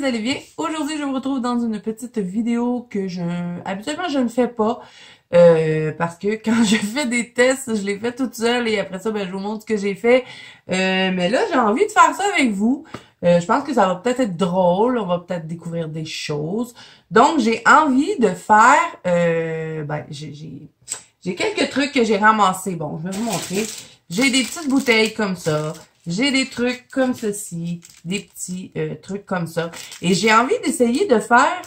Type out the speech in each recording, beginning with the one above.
allez bien? Aujourd'hui, je me retrouve dans une petite vidéo que habituellement, je ne fais pas. Parce que quand je fais des tests, je les fais toute seule et après ça, ben, je vous montre ce que j'ai fait. Mais là, j'ai envie de faire ça avec vous. Je pense que ça va peut-être être drôle. On va peut-être découvrir des choses. Donc, j'ai envie de faire... j'ai quelques trucs que j'ai ramassés. Bon, je vais vous montrer. J'ai des petites bouteilles comme ça. J'ai des trucs comme ceci. Des petits trucs comme ça. Et j'ai envie d'essayer de faire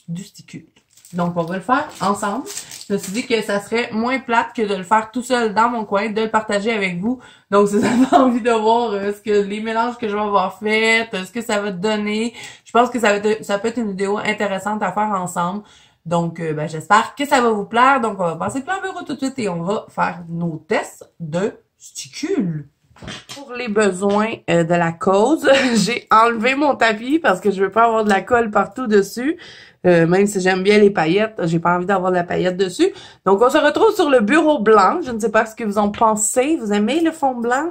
du sticule. Donc, on va le faire ensemble. Je me suis dit que ça serait moins plate que de le faire tout seul dans mon coin, de le partager avec vous. Donc, si vous avez envie de voir les mélanges que je vais avoir faits, ce que ça va donner, je pense que ça peut être une vidéo intéressante à faire ensemble. Donc, j'espère que ça va vous plaire. Donc, on va passer plein bureau tout de suite et on va faire nos tests de sticule. Pour les besoins de la cause, j'ai enlevé mon tapis parce que je veux pas avoir de la colle partout dessus. Même si j'aime bien les paillettes, j'ai pas envie d'avoir de la paillette dessus. Donc, on se retrouve sur le bureau blanc. Je ne sais pas ce que vous en pensez. Vous aimez le fond blanc?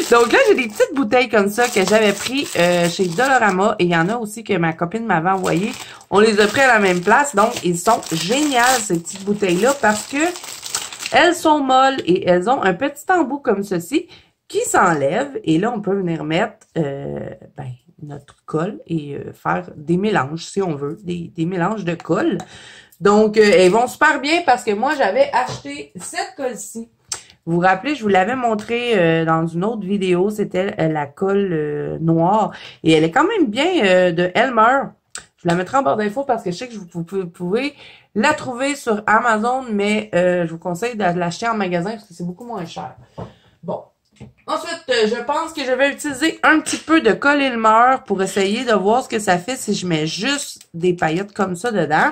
Donc là, j'ai des petites bouteilles comme ça que j'avais pris chez Dollarama. Et il y en a aussi que ma copine m'avait envoyé. On les a pris à la même place. Donc, ils sont géniales, ces petites bouteilles-là, parce que elles sont molles et elles ont un petit embout comme ceci qui s'enlève. Et là, on peut venir mettre notre colle et faire des mélanges, si on veut, des mélanges de colle. Donc, elles vont super bien parce que moi, j'avais acheté cette colle-ci. Vous vous rappelez, je vous l'avais montré dans une autre vidéo, c'était la colle noire. Et elle est quand même bien de Elmer. Je la mettrai en barre d'infos parce que je sais que vous pouvez la trouver sur Amazon, mais je vous conseille de l'acheter en magasin parce que c'est beaucoup moins cher. Bon. Ensuite, je pense que je vais utiliser un petit peu de colle Elmer pour essayer de voir ce que ça fait si je mets juste des paillettes comme ça dedans.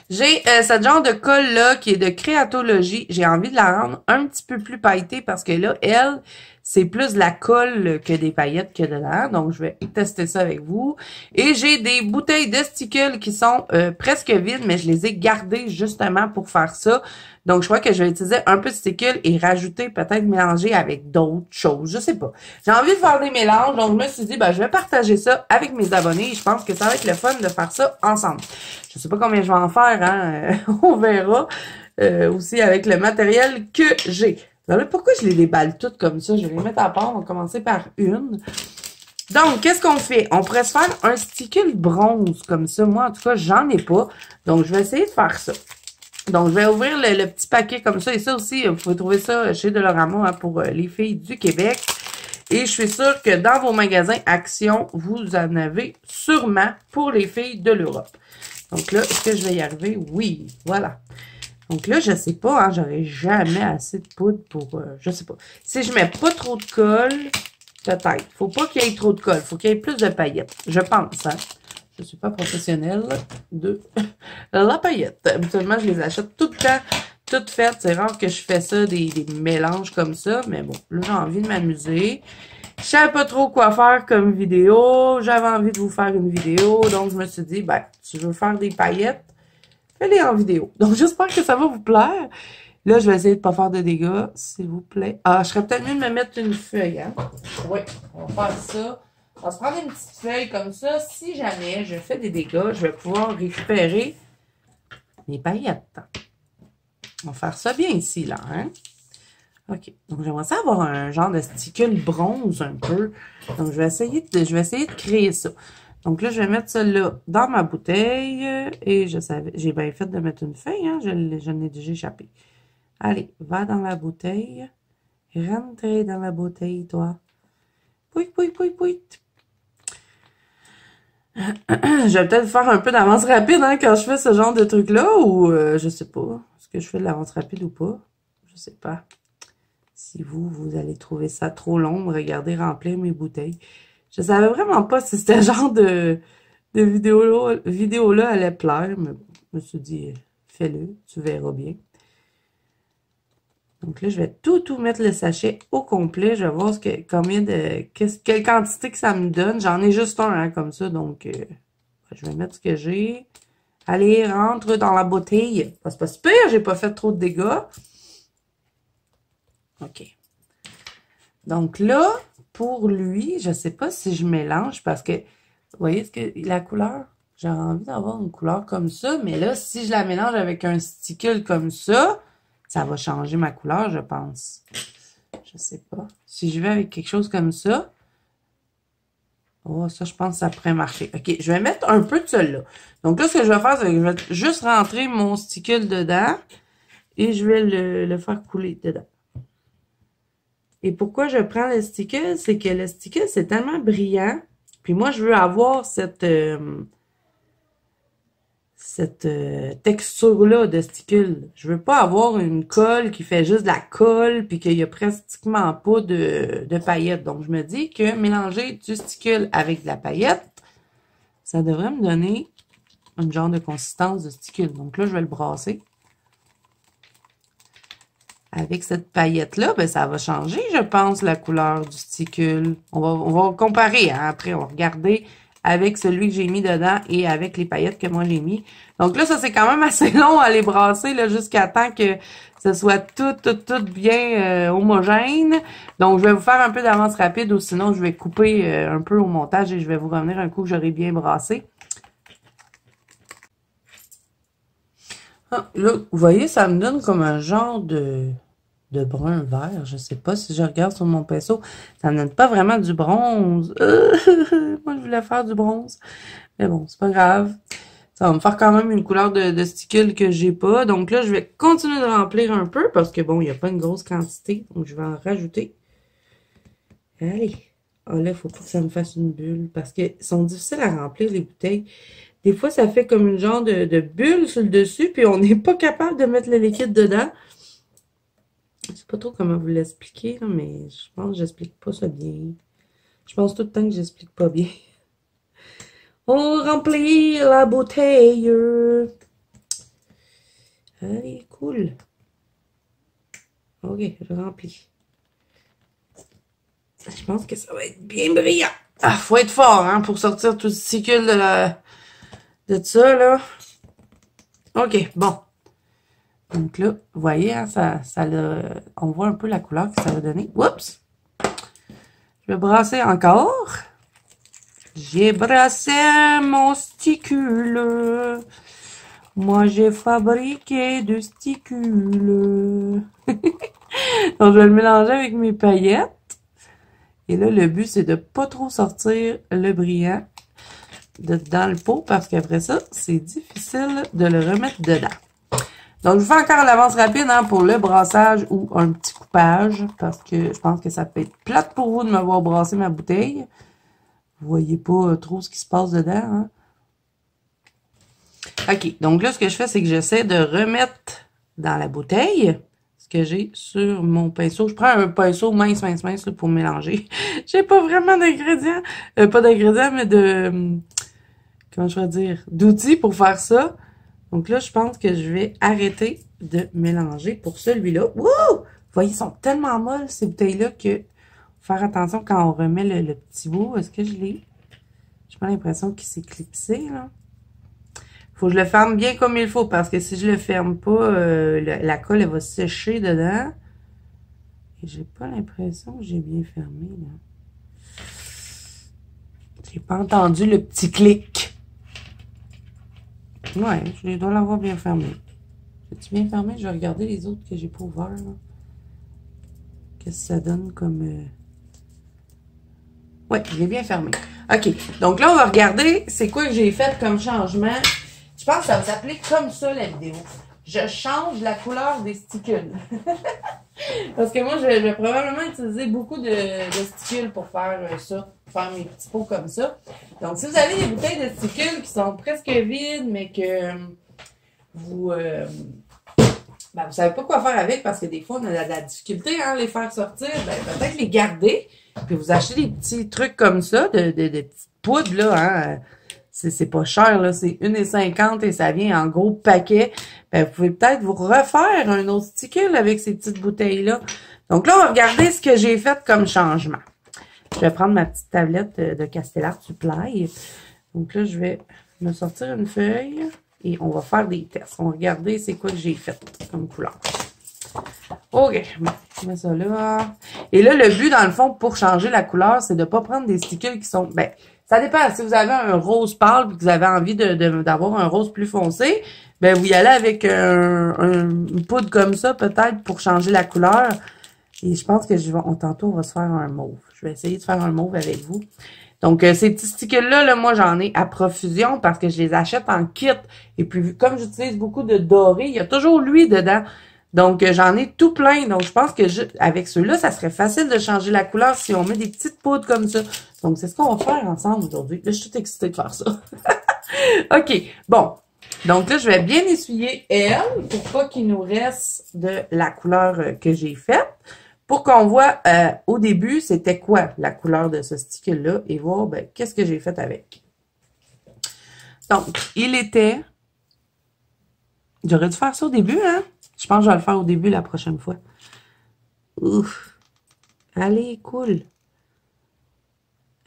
J'ai cette genre de colle-là qui est de Créatologie. J'ai envie de la rendre un petit peu plus pailletée parce que là, elle, c'est plus de la colle que des paillettes que dedans. Donc, je vais tester ça avec vous. Et j'ai des bouteilles de sticule qui sont presque vides, mais je les ai gardées justement pour faire ça. Donc, je crois que je vais utiliser un peu de sticule et rajouter, peut-être mélanger avec d'autres choses. Je sais pas. J'ai envie de faire des mélanges. Donc, je me suis dit, je vais partager ça avec mes abonnés. Je pense que ça va être le fun de faire ça ensemble. Je sais pas combien je vais en faire, hein. On verra. Aussi avec le matériel que j'ai. Alors là, pourquoi je les déballe toutes comme ça? Je vais les mettre à part. On va commencer par une. Donc, qu'est-ce qu'on fait? On pourrait se faire un sticule bronze comme ça. Moi, en tout cas, j'en ai pas. Donc, je vais essayer de faire ça. Donc, je vais ouvrir le petit paquet comme ça. Et ça aussi, vous pouvez trouver ça chez Dollarama hein, pour les filles du Québec. Et je suis sûre que dans vos magasins Action, vous en avez sûrement pour les filles de l'Europe. Donc là, est-ce que je vais y arriver? Oui, voilà. Donc là, je sais pas, hein, j'aurai jamais assez de poudre pour... je sais pas. Si je mets pas trop de colle, peut-être. Faut pas qu'il y ait trop de colle. Faut qu'il y ait plus de paillettes. Je pense, hein. Je suis pas professionnelle de la paillette. Habituellement, je les achète tout le temps, toutes faites. C'est rare que je fais ça, des mélanges comme ça. Mais bon, là, j'ai envie de m'amuser. Je savais pas trop quoi faire comme vidéo. J'avais envie de vous faire une vidéo. Donc, je me suis dit, si je veux faire des paillettes, fais-les en vidéo. Donc, j'espère que ça va vous plaire. Là, je vais essayer de pas faire de dégâts, s'il vous plaît. Ah, je serais peut-être mieux de me mettre une feuille, hein. Oui, on va faire ça. On va se prendre une petite feuille comme ça. Si jamais je fais des dégâts, je vais pouvoir récupérer mes paillettes. On va faire ça bien ici, là, hein. OK. Donc, j'aimerais ça avoir un genre de sticule bronze un peu. Donc, je vais essayer de créer ça. Donc là, je vais mettre celle-là dans ma bouteille. Et j'ai bien fait de mettre une feuille, hein. Je l'ai déjà échappé. Allez, va dans la bouteille. Rentrez dans la bouteille, toi. Pouit, pouit, pouit, pouit. Je vais peut-être faire un peu d'avance rapide hein, quand je fais ce genre de truc-là. Ou je sais pas. Est-ce que je fais de l'avance rapide ou pas? Je sais pas. Si vous allez trouver ça trop long, regardez remplir mes bouteilles. Je savais vraiment pas si c'était genre de vidéo-là allait plaire, mais je me suis dit, fais-le, tu verras bien. Donc là, je vais tout mettre le sachet au complet. Je vais voir quelle quantité que ça me donne. J'en ai juste un, hein, comme ça, donc je vais mettre ce que j'ai. Allez, rentre dans la bouteille. C'est pas super, j'ai pas fait trop de dégâts. OK. Donc là, pour lui, je sais pas si je mélange parce que Vous voyez ce que la couleur? J'aurais envie d'avoir une couleur comme ça, mais là, si je la mélange avec un stickle comme ça va changer ma couleur, je pense. Je sais pas. Si je vais avec quelque chose comme ça, oh, ça, je pense que ça pourrait marcher. OK, je vais mettre un peu de celui-là. Donc là, ce que je vais faire, c'est que je vais juste rentrer mon stickle dedans et je vais le faire couler dedans. Et pourquoi je prends le stickle? C'est que le stickle, c'est tellement brillant. Puis moi, je veux avoir cette texture-là de stickle. Je veux pas avoir une colle qui fait juste de la colle puis qu'il y a pratiquement pas de paillettes. Donc, je me dis que mélanger du stickle avec de la paillette, ça devrait me donner un genre de consistance de stickle. Donc là, je vais le brasser. Avec cette paillette-là, ben, ça va changer, je pense, la couleur du stickle. On va comparer, hein. Après, on va regarder avec celui que j'ai mis dedans et avec les paillettes que moi j'ai mis. Donc là, ça, c'est quand même assez long à les brasser, là, jusqu'à temps que ce soit tout bien homogène. Donc, je vais vous faire un peu d'avance rapide ou sinon, je vais couper un peu au montage et je vais vous revenir un coup que j'aurai bien brassé. Ah, là, vous voyez, ça me donne comme un genre de brun vert. Je sais pas si je regarde sur mon pinceau. Ça me donne pas vraiment du bronze. Moi, je voulais faire du bronze. Mais bon, c'est pas grave. Ça va me faire quand même une couleur de stickle que j'ai pas. Donc là, je vais continuer de remplir un peu parce que bon, il n'y a pas une grosse quantité. Donc, je vais en rajouter. Allez. Ah là, il faut pas que ça me fasse une bulle parce qu'ils sont difficiles à remplir, les bouteilles. Des fois, ça fait comme une genre de bulle sur le dessus, puis on n'est pas capable de mettre le liquide dedans. Je sais pas trop comment vous l'expliquer, mais je pense que j'explique pas ça bien. Je pense tout le temps que j'explique pas bien. On remplit la bouteille. Allez, cool. Ok, je remplis. Je pense que ça va être bien brillant. Ah, faut être fort, hein, pour sortir tout le stickle de ça, là. OK, bon. Donc là, vous voyez, hein, on voit un peu la couleur que ça va donner. Oups! Je vais brasser encore. J'ai brassé mon sticule. Moi, j'ai fabriqué du sticule. Donc, je vais le mélanger avec mes paillettes. Et là, le but, c'est de pas trop sortir le brillant dans le pot parce qu'après ça, c'est difficile de le remettre dedans. Donc, je vous fais encore l'avance rapide, hein, pour le brassage ou un petit coupage parce que je pense que ça peut être plate pour vous de me voir brasser ma bouteille. Vous voyez pas trop ce qui se passe dedans, hein. OK. Donc là, ce que je fais, c'est que j'essaie de remettre dans la bouteille ce que j'ai sur mon pinceau. Je prends un pinceau mince là, pour mélanger. J'ai pas vraiment d'ingrédients. Pas d'ingrédients, mais de... comment je vais dire? D'outils pour faire ça. Donc là, je pense que je vais arrêter de mélanger pour celui-là. Wouh! Vous voyez, ils sont tellement molles, ces bouteilles-là, que faut faire attention quand on remet le petit bout. Est-ce que je l'ai? J'ai pas l'impression qu'il s'est clipsé, là. Faut que je le ferme bien comme il faut, parce que si je le ferme pas, la colle, elle va sécher dedans. Et j'ai pas l'impression que j'ai bien fermé, là. J'ai pas entendu le petit clic. Ouais, je dois l'avoir bien fermé. J'ai-tu bien fermé? Je vais regarder les autres que j'ai pas ouverts, là. Qu'est-ce que ça donne comme... Ouais, je l'ai bien fermé. OK. Donc là, on va regarder c'est quoi que j'ai fait comme changement. Je pense que ça va s'appeler comme ça, la vidéo. Je change la couleur des stickles. Parce que moi, je vais probablement utiliser beaucoup de stickles pour faire ça. Pour faire mes petits pots comme ça. Donc, si vous avez des bouteilles de stickles qui sont presque vides, mais que vous... ben, vous savez pas quoi faire avec parce que des fois, on a de la difficulté à les faire sortir. Ben, peut-être les garder. Puis vous achetez des petits trucs comme ça, de petites poudres, là, hein. C'est pas cher, là. C'est 1,50 et ça vient en gros paquet. Ben, vous pouvez peut-être vous refaire un autre stickle avec ces petites bouteilles-là. Donc là, on va regarder ce que j'ai fait comme changement. Je vais prendre ma petite tablette de Castellar Supply. Donc là, je vais me sortir une feuille et on va faire des tests. On va regarder c'est quoi que j'ai fait comme couleur. OK, bon, je mets ça là. Et là, le but, dans le fond, pour changer la couleur, c'est de ne pas prendre des stickles qui sont... Ben, Ça dépend. Si vous avez un rose pâle et que vous avez envie d'avoir un rose plus foncé, ben vous y allez avec une poudre comme ça, peut-être, pour changer la couleur. Et je pense que tantôt, on va se faire un mauve. Je vais essayer de faire un mauve avec vous. Donc, ces petits stickers-là, là, moi, j'en ai à profusion parce que je les achète en kit. Et puis, comme j'utilise beaucoup de doré, il y a toujours lui dedans. Donc, j'en ai tout plein. Donc, je pense que avec ceux-là, ça serait facile de changer la couleur si on met des petites poudres comme ça. Donc, c'est ce qu'on va faire ensemble aujourd'hui. Là, je suis toute excitée de faire ça. OK. Bon. Donc, là, je vais bien essuyer elle pour pas qu'il nous reste de la couleur que j'ai faite. Pour qu'on voit au début, c'était quoi la couleur de ce sticker-là et voir ben, qu'est-ce que j'ai fait avec. Donc, il était... J'aurais dû faire ça au début, hein? Je pense que je vais le faire au début la prochaine fois. Ouf! Allez, cool!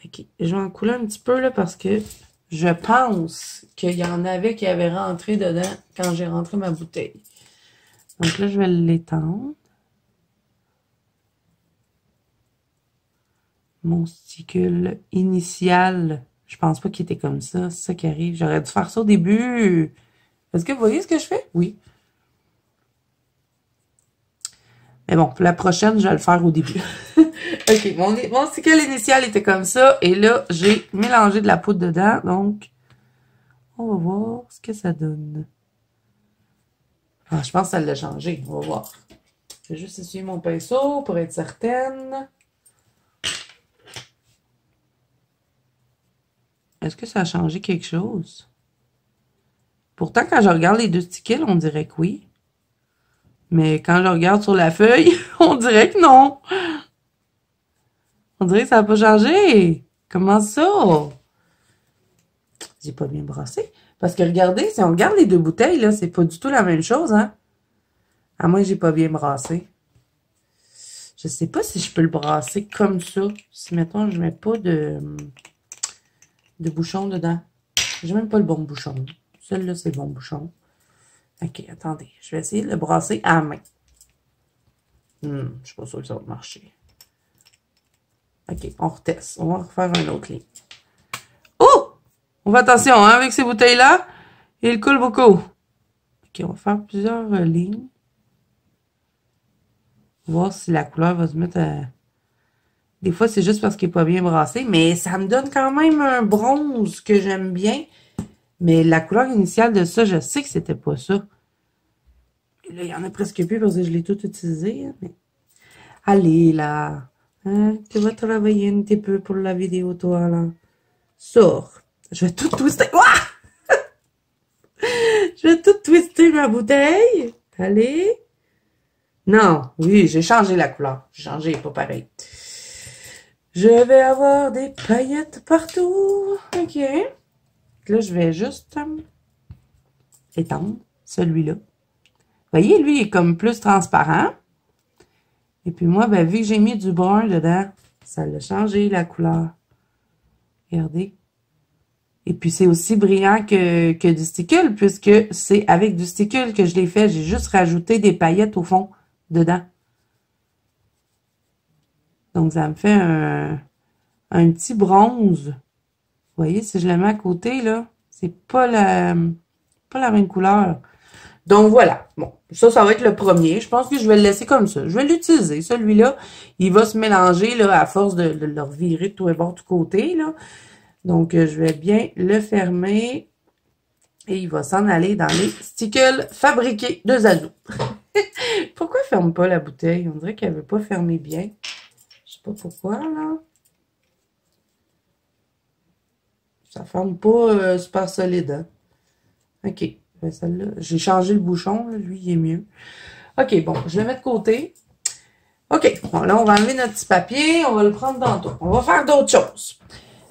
OK, je vais en couler un petit peu là parce que je pense qu'il y en avait qui avaient rentré dedans quand j'ai rentré ma bouteille. Donc là, je vais l'étendre. Mon sticker initial, je pense pas qu'il était comme ça. C'est ça qui arrive. J'aurais dû faire ça au début. Est-ce que vous voyez ce que je fais? Oui. Mais bon, pour la prochaine, je vais le faire au début. OK, mon sticker initial était comme ça. Et là, j'ai mélangé de la poudre dedans. Donc, on va voir ce que ça donne. Ah, je pense que ça l'a changé. On va voir. Je vais juste essuyer mon pinceau pour être certaine. Est-ce que ça a changé quelque chose? Pourtant, quand je regarde les deux stickers, on dirait que oui. Mais quand je regarde sur la feuille, on dirait que non. On dirait que ça n'a pas changé. Comment ça? J'ai pas bien brossé. Parce que regardez, si on regarde les deux bouteilles, là, c'est pas du tout la même chose, hein? À moins que j'ai pas bien brassé. Je sais pas si je peux le brasser comme ça. Si, mettons, je mets pas de bouchon dedans. J'ai même pas le bon bouchon. Celui-là, c'est le bon bouchon. OK, attendez. Je vais essayer de le brasser à la main. Je suis pas sûre que ça va marcher. OK, on reteste. On va refaire un autre ligne. Oh! On fait attention, hein, avec ces bouteilles-là. Il coule beaucoup. OK, on va faire plusieurs lignes. Voir si la couleur va se mettre à... Des fois, c'est juste parce qu'il n'est pas bien brassé, mais ça me donne quand même un bronze que j'aime bien. Mais la couleur initiale de ça, je sais que c'était pas ça. Et là, il y en a presque plus parce que je l'ai tout utilisé. Hein, mais... Allez, là. Hein, tu vas travailler un petit peu pour la vidéo, toi, là. Sors. Je vais tout twister. Ouah! Je vais tout twister ma bouteille. Allez. Non, oui, j'ai changé la couleur. J'ai changé, pas pareil. Je vais avoir des paillettes partout. OK. Là, je vais juste étendre celui-là. Vous voyez, lui, il est comme plus transparent. Et puis moi, ben, vu que j'ai mis du brun dedans, ça l'a changé la couleur. Regardez. Et puis, c'est aussi brillant que du stickle, puisque c'est avec du stickle que je l'ai fait. J'ai juste rajouté des paillettes au fond, dedans. Donc, ça me fait un petit bronze. Vous voyez, si je le mets à côté, là, c'est pas la même couleur. Donc, voilà. Bon, ça va être le premier. Je pense que je vais le laisser comme ça. Je vais l'utiliser. Celui-là, il va se mélanger, là, à force de le revirer de tous les bords, de côté, là. Donc, je vais bien le fermer. Et il va s'en aller dans les stickles fabriqués de Zazu. Pourquoi elle ferme pas la bouteille? On dirait qu'elle veut pas fermer bien. Je sais pas pourquoi, là. Ça ferme pas super solide, hein? OK. Celle-là, j'ai changé le bouchon. Là. Lui, il est mieux. OK, bon, je le mets de côté. OK. Bon, là, on va enlever notre petit papier. On va le prendre tantôt. On va faire d'autres choses.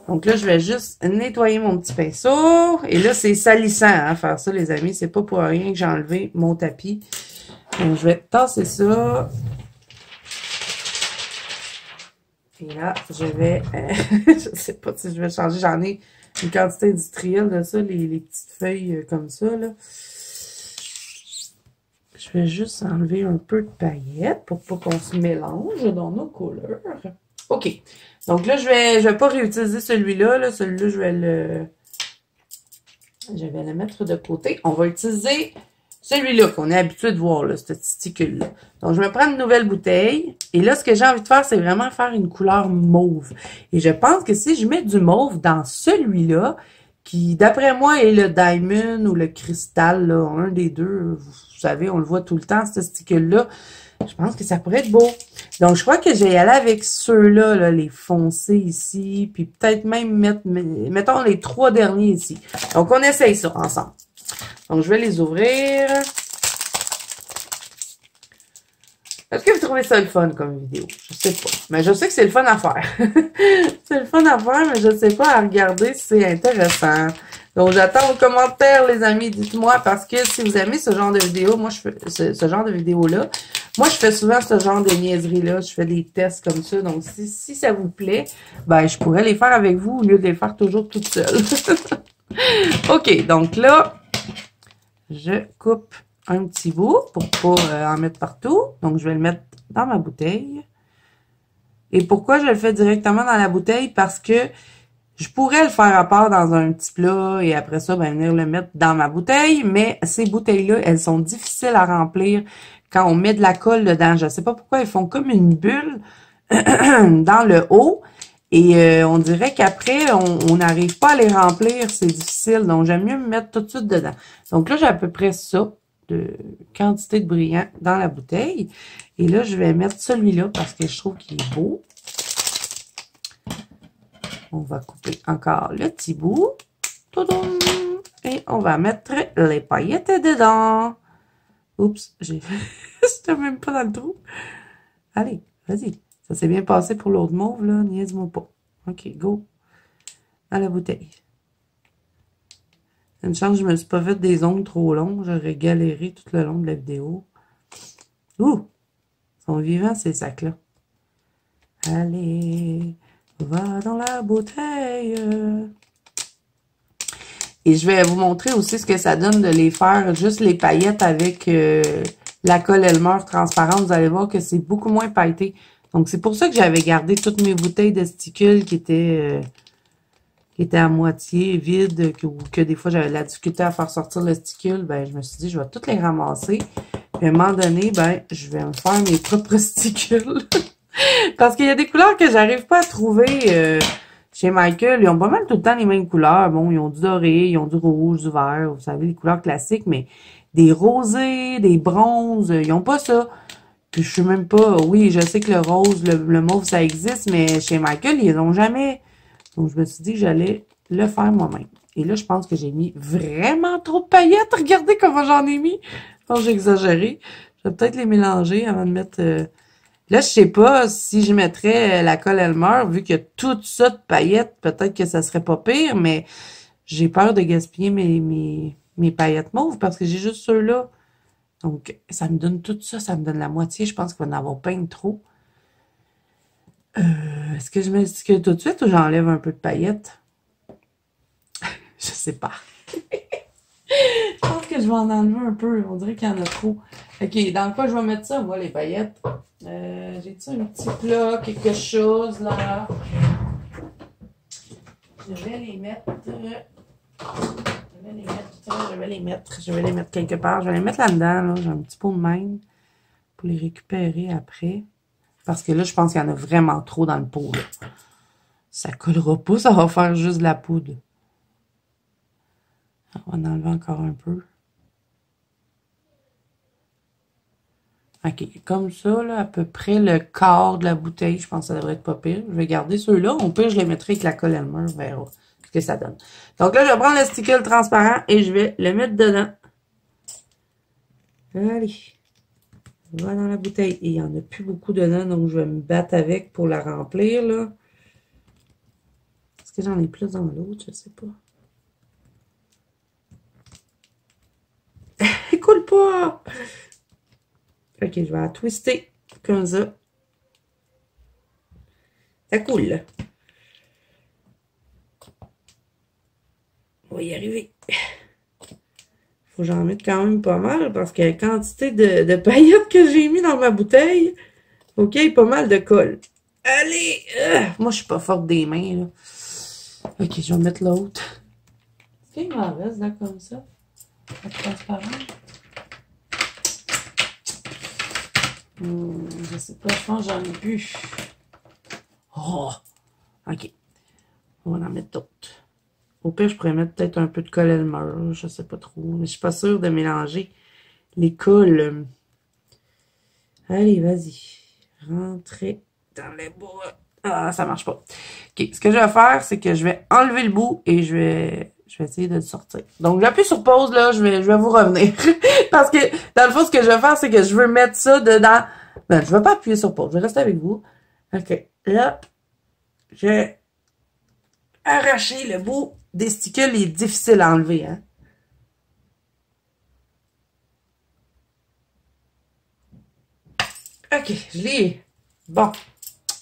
Donc là, je vais juste nettoyer mon petit pinceau. Et là, c'est salissant, hein, faire ça, les amis. C'est pas pour rien que j'ai enlevé mon tapis. Donc, je vais tasser ça. Et là, je vais... je sais pas si je vais changer. J'en ai une quantité industrielle de ça, les petites feuilles comme ça, là. Je vais juste enlever un peu de paillettes pour pas qu'on se mélange dans nos couleurs. OK. Donc là, je vais pas réutiliser celui-là. Là. Celui-là, je vais le mettre de côté. On va utiliser celui-là qu'on est habitué de voir, là, ce testicule-là. Donc, je me prends une nouvelle bouteille. Et là, ce que j'ai envie de faire, c'est vraiment faire une couleur mauve. Et je pense que si je mets du mauve dans celui-là, qui, d'après moi, est le diamond ou le cristal, là, un des deux, vous savez, on le voit tout le temps, ce testicule-là, je pense que ça pourrait être beau. Donc, je crois que je vais y aller avec ceux-là, là, les foncés ici, puis peut-être même mettre, mettons, les 3 derniers ici. Donc, on essaye ça ensemble. Donc, je vais les ouvrir. Est-ce que vous trouvez ça le fun comme vidéo? Je sais pas. Mais je sais que c'est le fun à faire. C'est le fun à faire, mais je sais pas à regarder si c'est intéressant. Donc, j'attends vos commentaires, les amis. Dites-moi, parce que si vous aimez ce genre de vidéo, moi, je fais ce genre de vidéo-là. Moi, je fais souvent ce genre de niaiseries-là. Je fais des tests comme ça. Donc, si ça vous plaît, ben, je pourrais les faire avec vous au lieu de les faire toujours toute seule. OK, donc là, je coupe un petit bout pour pas en mettre partout. Donc, je vais le mettre dans ma bouteille. Et pourquoi je le fais directement dans la bouteille? Parce que je pourrais le faire à part dans un petit plat et après ça, ben, venir le mettre dans ma bouteille. Mais ces bouteilles-là, elles sont difficiles à remplir quand on met de la colle dedans. Je sais pas pourquoi ils font comme une bulle dans le haut. Et on dirait qu'après, on n'arrive pas à les remplir. C'est difficile. Donc, j'aime mieux me mettre tout de suite dedans. Donc là, j'ai à peu près ça de quantité de brillant dans la bouteille. Et là, je vais mettre celui-là parce que je trouve qu'il est beau. On va couper encore le petit bout. Toudoum! Et on va mettre les paillettes dedans. Oups, j'étais même pas dans le trou. Allez, vas-y. Ça s'est bien passé pour l'autre mauve, là. Niaise-moi pas. OK, go. Dans la bouteille. Une chance, je me suis pas fait des ongles trop longs. J'aurais galéré tout le long de la vidéo. Ouh! Ils sont vivants, ces sacs-là. Allez, va dans la bouteille. Et je vais vous montrer aussi ce que ça donne de les faire, juste les paillettes avec la colle Elmer transparente. Vous allez voir que c'est beaucoup moins pailleté. Donc, c'est pour ça que j'avais gardé toutes mes bouteilles de stickles qui étaient à moitié vides, que des fois j'avais de la difficulté à faire sortir le stickle. Ben, je me suis dit, je vais toutes les ramasser. Puis à un moment donné, ben, je vais me faire mes propres stickles. Parce qu'il y a des couleurs que j'arrive pas à trouver chez Michael. Ils ont pas mal tout le temps les mêmes couleurs. Bon, ils ont du doré, ils ont du rouge, du vert, vous savez, les couleurs classiques, mais des rosés, des bronzes, ils ont pas ça. Puis je sais même pas, oui, je sais que le rose, le mauve, ça existe, mais chez Michael, ils l'ont jamais. Donc, je me suis dit que j'allais le faire moi-même. Et là, je pense que j'ai mis vraiment trop de paillettes. Regardez comment j'en ai mis. Je pense que j'ai exagéré. Je vais peut-être les mélanger avant de mettre... Là, je sais pas si je mettrais la colle Elmer, vu qu'il y a tout ça de paillettes, peut-être que ça serait pas pire, mais j'ai peur de gaspiller mes paillettes mauves parce que j'ai juste ceux-là. Donc, ça me donne tout ça, ça me donne la moitié. Je pense qu'il va en avoir plein de trop. Est-ce que je mets le sticker tout de suite ou j'enlève un peu de paillettes? Je sais pas. Je pense que je vais en enlever un peu. On dirait qu'il y en a trop. OK, dans quoi je vais mettre ça? Moi, les paillettes. J'ai-tu un petit plat, quelque chose, là? Je vais les mettre... Je vais les mettre quelque part. Je vais les mettre là-dedans, là. J'ai un petit pot de même pour les récupérer après. Parce que là, je pense qu'il y en a vraiment trop dans le pot, là. Ça collera pas, ça va faire juste de la poudre. On va en enlever encore un peu. OK, comme ça, là, à peu près le quart de la bouteille, je pense que ça devrait être pas pire. Je vais garder ceux-là. Au pire, je les mettrai avec la colle Elmer, on verra ce que ça donne. Donc là, je vais prendre le sticker transparent et je vais le mettre dedans. Allez. Va dans la bouteille. Et il n'y en a plus beaucoup dedans, donc je vais me battre avec pour la remplir, là. Est-ce que j'en ai plus dans l'autre? Je sais pas. Il coule pas! Ok, je vais la twister comme ça. Ça coule. On va y arriver. Faut que j'en mette quand même pas mal parce que la quantité de paillettes que j'ai mis dans ma bouteille, ok, pas mal de colle. Allez! Moi, je suis pas forte des mains, là. Ok, je vais mettre l'autre. Est-ce qu'il m'en reste, là, comme ça? Transparent? Je sais pas, je pense que j'en ai plus. Oh! Ok. On va en mettre d'autres. Au pire, je pourrais mettre peut-être un peu de colle Elmer, je sais pas trop. Mais je suis pas sûre de mélanger les colles. Allez, vas-y. Rentrez dans les bois. Ah, ça marche pas. Ok, ce que je vais faire, c'est que je vais enlever le bout et je vais essayer de le sortir. Donc, j'appuie sur pause, là, je vais vous revenir. Parce que, dans le fond, ce que je vais faire, c'est que je veux mettre ça dedans. Ben, je vais pas appuyer sur pause, je vais rester avec vous. Ok, là, j'ai arraché le bout des stickers, il est difficile à enlever, hein. Ok, je l'ai. Bon.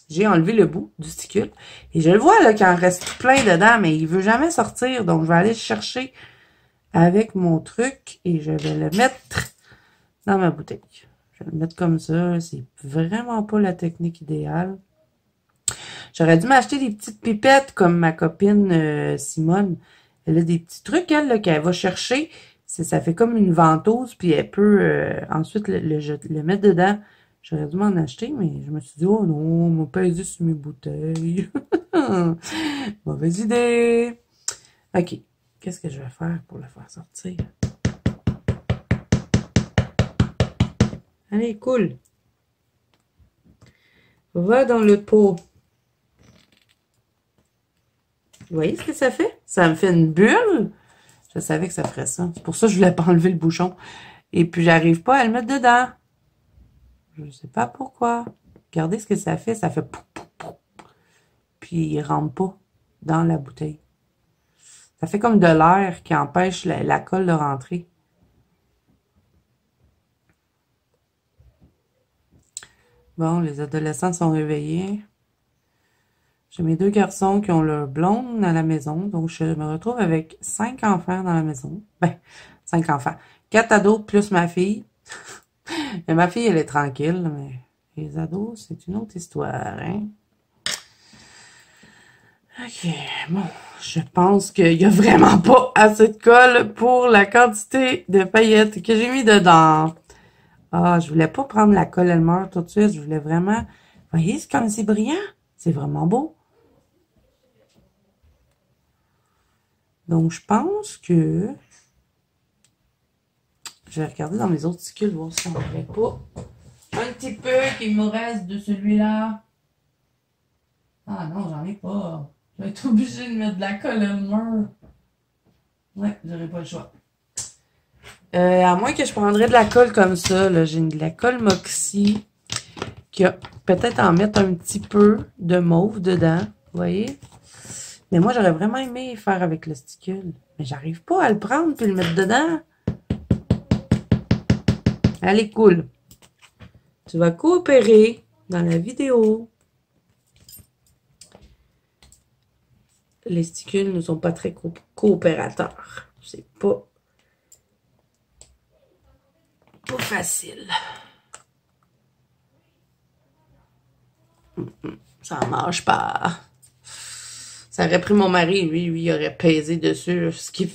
J'ai enlevé le bout du sticule. Et je le vois, là, qu'il en reste plein dedans, mais il veut jamais sortir. Donc, je vais aller le chercher avec mon truc et je vais le mettre dans ma bouteille. Je vais le mettre comme ça. C'est vraiment pas la technique idéale. J'aurais dû m'acheter des petites pipettes comme ma copine Simone. Elle a des petits trucs, elle, là, qu'elle va chercher. Ça fait comme une ventouse, puis elle peut ensuite le mettre dedans. J'aurais dû m'en acheter, mais je me suis dit, oh non, on m'a pesé sur mes bouteilles. Mauvaise idée. Ok. Qu'est-ce que je vais faire pour le faire sortir? Allez, cool. Va dans le pot. Vous voyez ce que ça fait? Ça me fait une bulle. Je savais que ça ferait ça. C'est pour ça que je voulais pas enlever le bouchon. Et puis, j'arrive pas à le mettre dedans. Je sais pas pourquoi. Regardez ce que ça fait. Ça fait pouf, pouf, pouf. Puis, il rentre pas dans la bouteille. Ça fait comme de l'air qui empêche la colle de rentrer. Bon, les adolescents sont réveillés. J'ai mes 2 garçons qui ont leur blonde à la maison. Donc, je me retrouve avec 5 enfants dans la maison. Ben, 5 enfants. 4 ados plus ma fille. Et ma fille, elle est tranquille, mais les ados, c'est une autre histoire, hein? Ok, bon, je pense qu'il y a vraiment pas assez de colle pour la quantité de paillettes que j'ai mis dedans. Ah, je voulais pas prendre la colle Elmer tout de suite, je voulais vraiment... Vous voyez, c'est comme c'est brillant, c'est vraiment beau. Donc, je pense que... Je vais regarder dans mes autres sticules, voir si on n'aurait pas un petit peu qu'il me reste de celui-là. Ah non, j'en ai pas. Je vais être obligée de mettre de la colle Elmer. Ouais, j'aurais pas le choix. À moins que je prendrais de la colle comme ça, là. J'ai de la colle Moxie qui a peut-être en mettre un petit peu de mauve dedans. Vous voyez? Mais moi, j'aurais vraiment aimé faire avec le sticule. Mais j'arrive pas à le prendre puis le mettre dedans. Allez, cool. Tu vas coopérer dans la vidéo. Les sticules ne sont pas très coopérateurs. C'est pas facile. Ça marche pas. Ça aurait pris mon mari, lui, il aurait pesé dessus.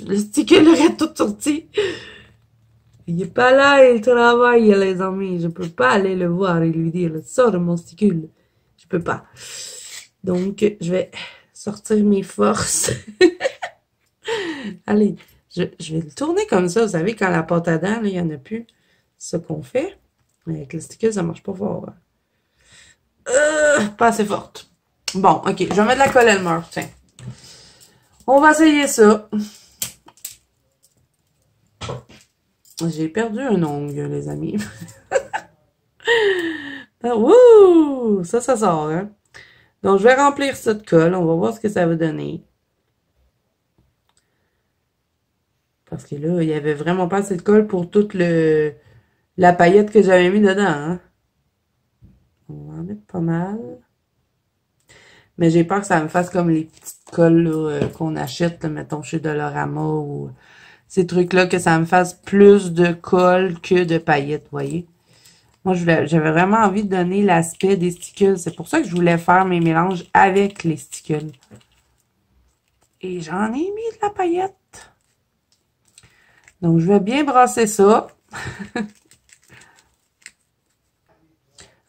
Le sticule aurait tout sorti. Il est pas là, il travaille, les amis. Je peux pas aller le voir et lui dire, sors de mon sticule. Je peux pas. Donc, je vais sortir mes forces. Allez, je vais le tourner comme ça. Vous savez, quand la pâte à dents, il n'y en a plus. C'est ce qu'on fait. Mais avec le sticule, ça marche pas fort. Pas assez forte. Bon, ok. Je vais mettre de la colle Elmer. Tiens. On va essayer ça. J'ai perdu un ongle, les amis. Wouh! Ça sort, hein? Donc, je vais remplir ça de colle. On va voir ce que ça va donner. Parce que là, il y avait vraiment pas assez de colle pour toute la paillette que j'avais mis dedans, hein? On va en mettre pas mal. Mais j'ai peur que ça me fasse comme les petites colles qu'on achète, là, mettons, chez Dollarama ou ces trucs-là, que ça me fasse plus de colle que de paillettes, vous voyez? Moi, j'avais vraiment envie de donner l'aspect des stickles. C'est pour ça que je voulais faire mes mélanges avec les stickles. Et j'en ai mis de la paillette. Donc, je vais bien brasser ça.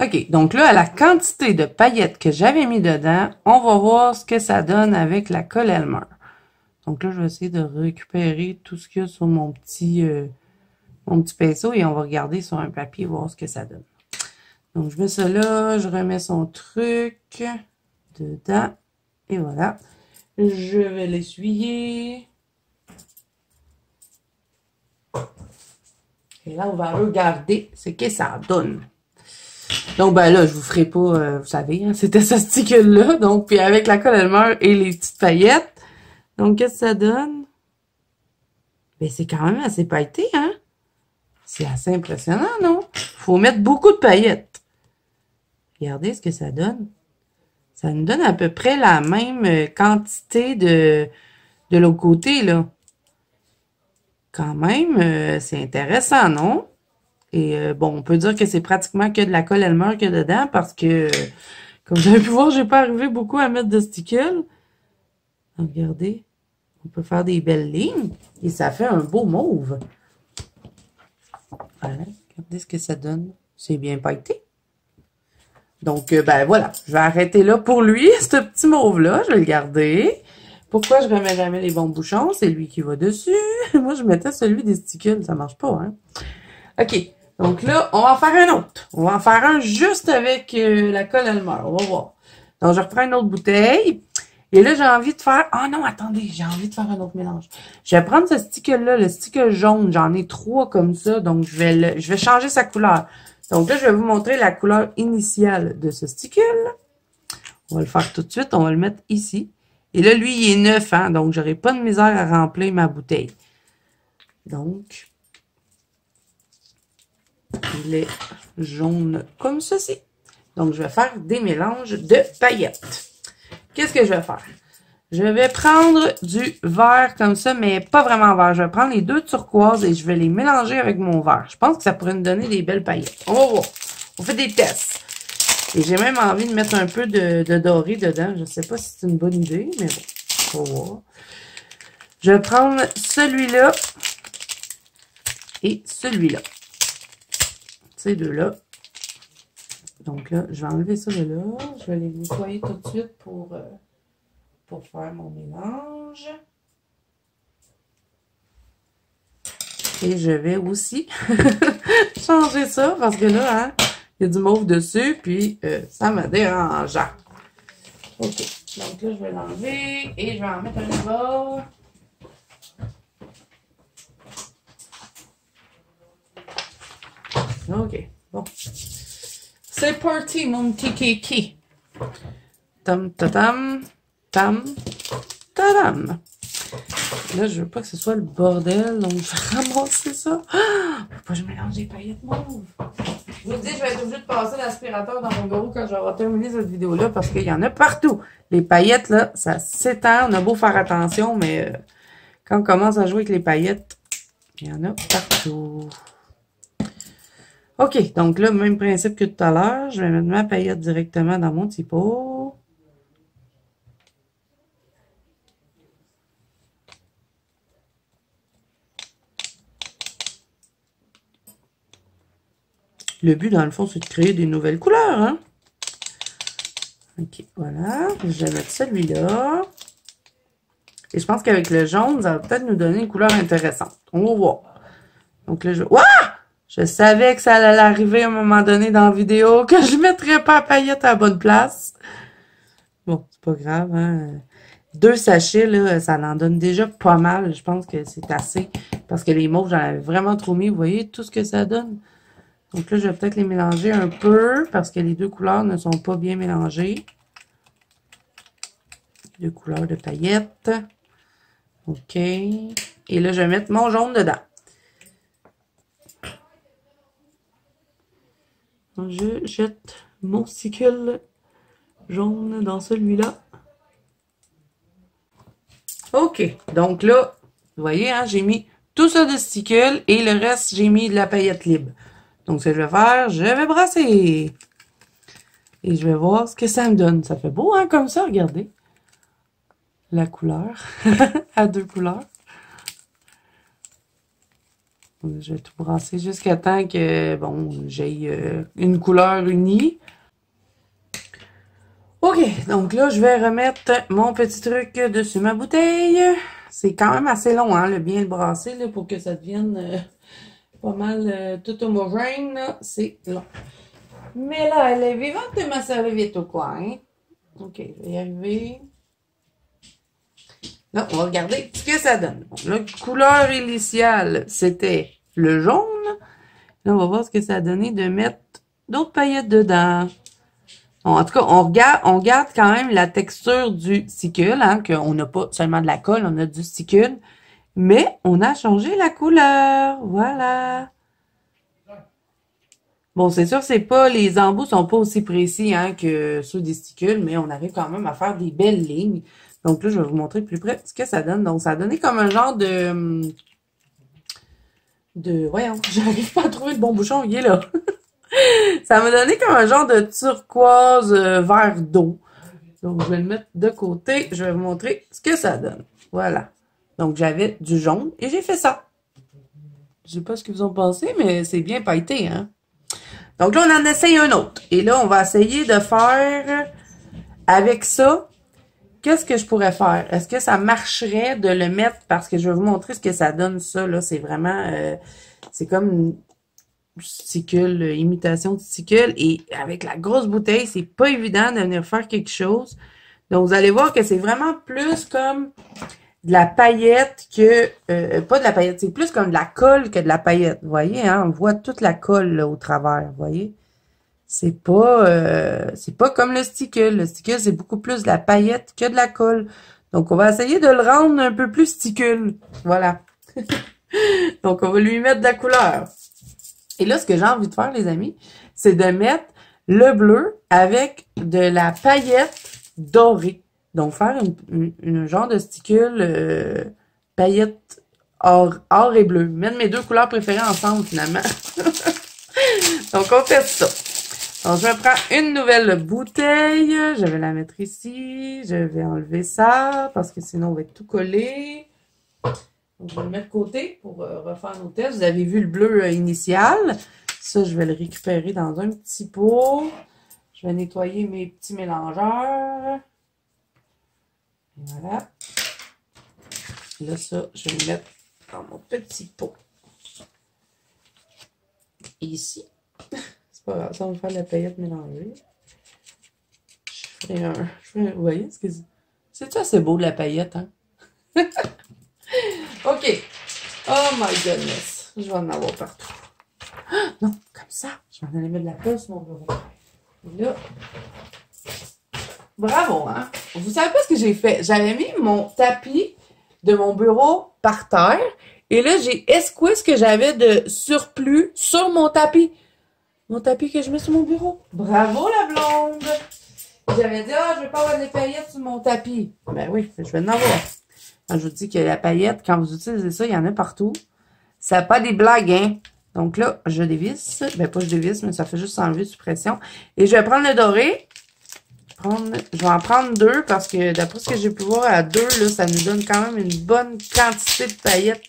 OK, donc là, à la quantité de paillettes que j'avais mis dedans, on va voir ce que ça donne avec la colle Elmer. Donc là, je vais essayer de récupérer tout ce qu'il y a sur mon petit pinceau et on va regarder sur un papier, voir ce que ça donne. Donc, je mets ça là, je remets son truc dedans et voilà. Je vais l'essuyer. Et là, on va regarder ce que ça donne. Donc, ben là, je vous ferai pas, vous savez, hein, c'était ce sticker-là. Donc, puis avec la colle Elmer et les petites paillettes. Donc, qu'est-ce que ça donne? Ben, c'est quand même assez pailleté, hein? C'est assez impressionnant, non? Faut mettre beaucoup de paillettes. Regardez ce que ça donne. Ça nous donne à peu près la même quantité de l'autre côté, là. Quand même, c'est intéressant, non? Et bon, on peut dire que c'est pratiquement que de la colle Elmer que dedans parce que, comme vous avez pu voir, j'ai pas arrivé beaucoup à mettre de stickles. Regardez, on peut faire des belles lignes et ça fait un beau mauve. Voilà, regardez ce que ça donne. C'est bien pailleté. Donc, ben voilà, je vais arrêter là pour lui, ce petit mauve-là, je vais le garder. Pourquoi je remets jamais les bons bouchons? C'est lui qui va dessus. Moi, je mettais celui des stickles, ça marche pas, hein? OK. Donc là, on va en faire un autre. On va en faire un juste avec la colle Elmer. On va voir. Donc, je reprends une autre bouteille. Et là, j'ai envie de faire... Ah non, attendez, j'ai envie de faire un autre mélange. Je vais prendre ce sticker-là, le sticker jaune. J'en ai 3 comme ça. Donc, je vais changer sa couleur. Donc là, je vais vous montrer la couleur initiale de ce sticker-là. On va le faire tout de suite. On va le mettre ici. Et là, lui, il est neuf, hein. Donc, j'aurai pas de misère à remplir ma bouteille. Donc... il est jaune comme ceci. Donc, je vais faire des mélanges de paillettes. Qu'est-ce que je vais faire? Je vais prendre du vert comme ça, mais pas vraiment vert. Je vais prendre les 2 turquoises et je vais les mélanger avec mon vert. Je pense que ça pourrait nous donner des belles paillettes. On va voir. On fait des tests. Et j'ai même envie de mettre un peu de doré dedans. Je ne sais pas si c'est une bonne idée, mais bon, on va voir. Je vais prendre celui-là et celui-là. Ces deux-là. Donc là, je vais enlever ça de là. Je vais les nettoyer tout de suite pour faire mon mélange. Et je vais aussi changer ça parce que là, hein, il y a du mauve dessus, puis ça me dérange. OK. Donc là, je vais l'enlever et je vais en mettre un nouveau. OK. Bon. C'est parti, mon petit kiki. Tam, tam, tam, tam. Là, je veux pas que ce soit le bordel, donc je vais ramasser ça. Ah! Faut pas que je mélange les paillettes mauves. Je vous dis, je vais être obligée de passer l'aspirateur dans mon bureau quand j'aurai terminé cette vidéo-là parce qu'il y en a partout. Les paillettes, là, ça s'étend. On a beau faire attention, mais quand on commence à jouer avec les paillettes, il y en a partout. OK, donc là, même principe que tout à l'heure. Je vais mettre ma paillette directement dans mon petit pot. Le but, dans le fond, c'est de créer des nouvelles couleurs, hein? OK, voilà. Je vais mettre celui-là. Et je pense qu'avec le jaune, ça va peut-être nous donner une couleur intéressante. On va voir. Donc là, Ouah! Je savais que ça allait arriver à un moment donné dans la vidéo, que je ne mettrais pas la paillette à la bonne place. Bon, c'est pas grave, hein. 2 sachets, là, ça en donne déjà pas mal. Je pense que c'est assez. Parce que les mauves, j'en avais vraiment trop mis. Vous voyez tout ce que ça donne? Donc là, je vais peut-être les mélanger un peu parce que les 2 couleurs ne sont pas bien mélangées. 2 couleurs de paillettes. OK. Et là, je vais mettre mon jaune dedans. Je jette mon stickle jaune dans celui-là. OK. Donc là, vous voyez, hein, j'ai mis tout ça de stickle et le reste, j'ai mis de la paillette libre. Donc, ce que je vais faire, je vais brasser. Et je vais voir ce que ça me donne. Ça fait beau, hein, comme ça, regardez. La couleur. À 2 couleurs. Je vais tout brasser jusqu'à temps que, bon, j'ai une couleur unie. OK, donc là, je vais remettre mon petit truc dessus ma bouteille. C'est quand même assez long, hein, le bien le brasser, là, pour que ça devienne pas mal tout homogène, c'est long. Mais là, elle est vivante, ma serviette au coin. OK, je vais y arriver. Là, on va regarder ce que ça donne. Bon, la couleur initiale, c'était le jaune. Là, on va voir ce que ça a donné de mettre d'autres paillettes dedans. Bon, en tout cas, on garde quand même la texture du sticule, hein, qu'on n'a pas seulement de la colle, on a du sticule. Mais on a changé la couleur. Voilà. Bon, c'est sûr, les embouts sont pas aussi précis, hein, que ceux des sticules, mais on arrive quand même à faire des belles lignes. Donc là, je vais vous montrer de plus près ce que ça donne. Donc, ça a donné comme un genre voyons, j'arrive pas à trouver le bon bouchon, il est là. Ça m'a donné comme un genre de turquoise vert d'eau. Donc, je vais le mettre de côté. Je vais vous montrer ce que ça donne. Voilà. Donc, j'avais du jaune et j'ai fait ça. Je sais pas ce que vous en pensez, mais c'est bien pailleté, hein. Donc là, on en essaye un autre. Et là, on va essayer de faire avec ça. Qu'est-ce que je pourrais faire? Est-ce que ça marcherait de le mettre? Parce que je vais vous montrer ce que ça donne, ça. Là, c'est vraiment... c'est comme une sticule, imitation de sticule. Et avec la grosse bouteille, c'est pas évident de venir faire quelque chose. Donc, vous allez voir que c'est vraiment plus comme de la paillette que... pas de la paillette, c'est plus comme de la colle que de la paillette. Vous voyez, hein? On voit toute la colle là, au travers, vous voyez? C'est pas comme le sticule. Le sticule, c'est beaucoup plus de la paillette que de la colle. Donc, on va essayer de le rendre un peu plus sticule. Voilà. Donc, on va lui mettre de la couleur. Et là, ce que j'ai envie de faire, les amis, c'est de mettre le bleu avec de la paillette dorée. Donc, faire une genre de sticule paillette or et bleu. Mettre mes deux couleurs préférées ensemble, finalement. Donc, on fait ça. Donc, je prends une nouvelle bouteille. Je vais la mettre ici. Je vais enlever ça parce que sinon, on va être tout collé. Donc, je vais le mettre de côté pour refaire nos tests. Vous avez vu le bleu initial. Ça, je vais le récupérer dans un petit pot. Je vais nettoyer mes petits mélangeurs. Et voilà. Là, ça, je vais le mettre dans mon petit pot. Ici. C'est pas grave, ça va me faire de la paillette mélangée. Je ferai vous voyez ce que c'est? C'est ça, c'est beau de la paillette, hein? OK. Oh my goodness. Je vais en avoir partout. Ah, non, comme ça. Je vais en aller mettre de la colle sur mon bureau. Et là. Bravo, hein? Vous savez pas ce que j'ai fait? J'avais mis mon tapis de mon bureau par terre. Et là, j'ai escoué ce que j'avais de surplus sur mon tapis. Mon tapis que je mets sur mon bureau. Bravo, la blonde! J'avais dit, je vais pas avoir des paillettes sur mon tapis. Ben oui, je vais en avoir. Quand je vous dis que la paillette, quand vous utilisez ça, il y en a partout. Ça n'a pas des blagues, hein? Donc là, je dévisse. Ben pas je dévisse, mais ça fait juste enlever sous pression. Et je vais prendre le doré. Je vais en prendre 2 parce que d'après ce que j'ai pu voir, à 2, là, ça nous donne quand même une bonne quantité de paillettes.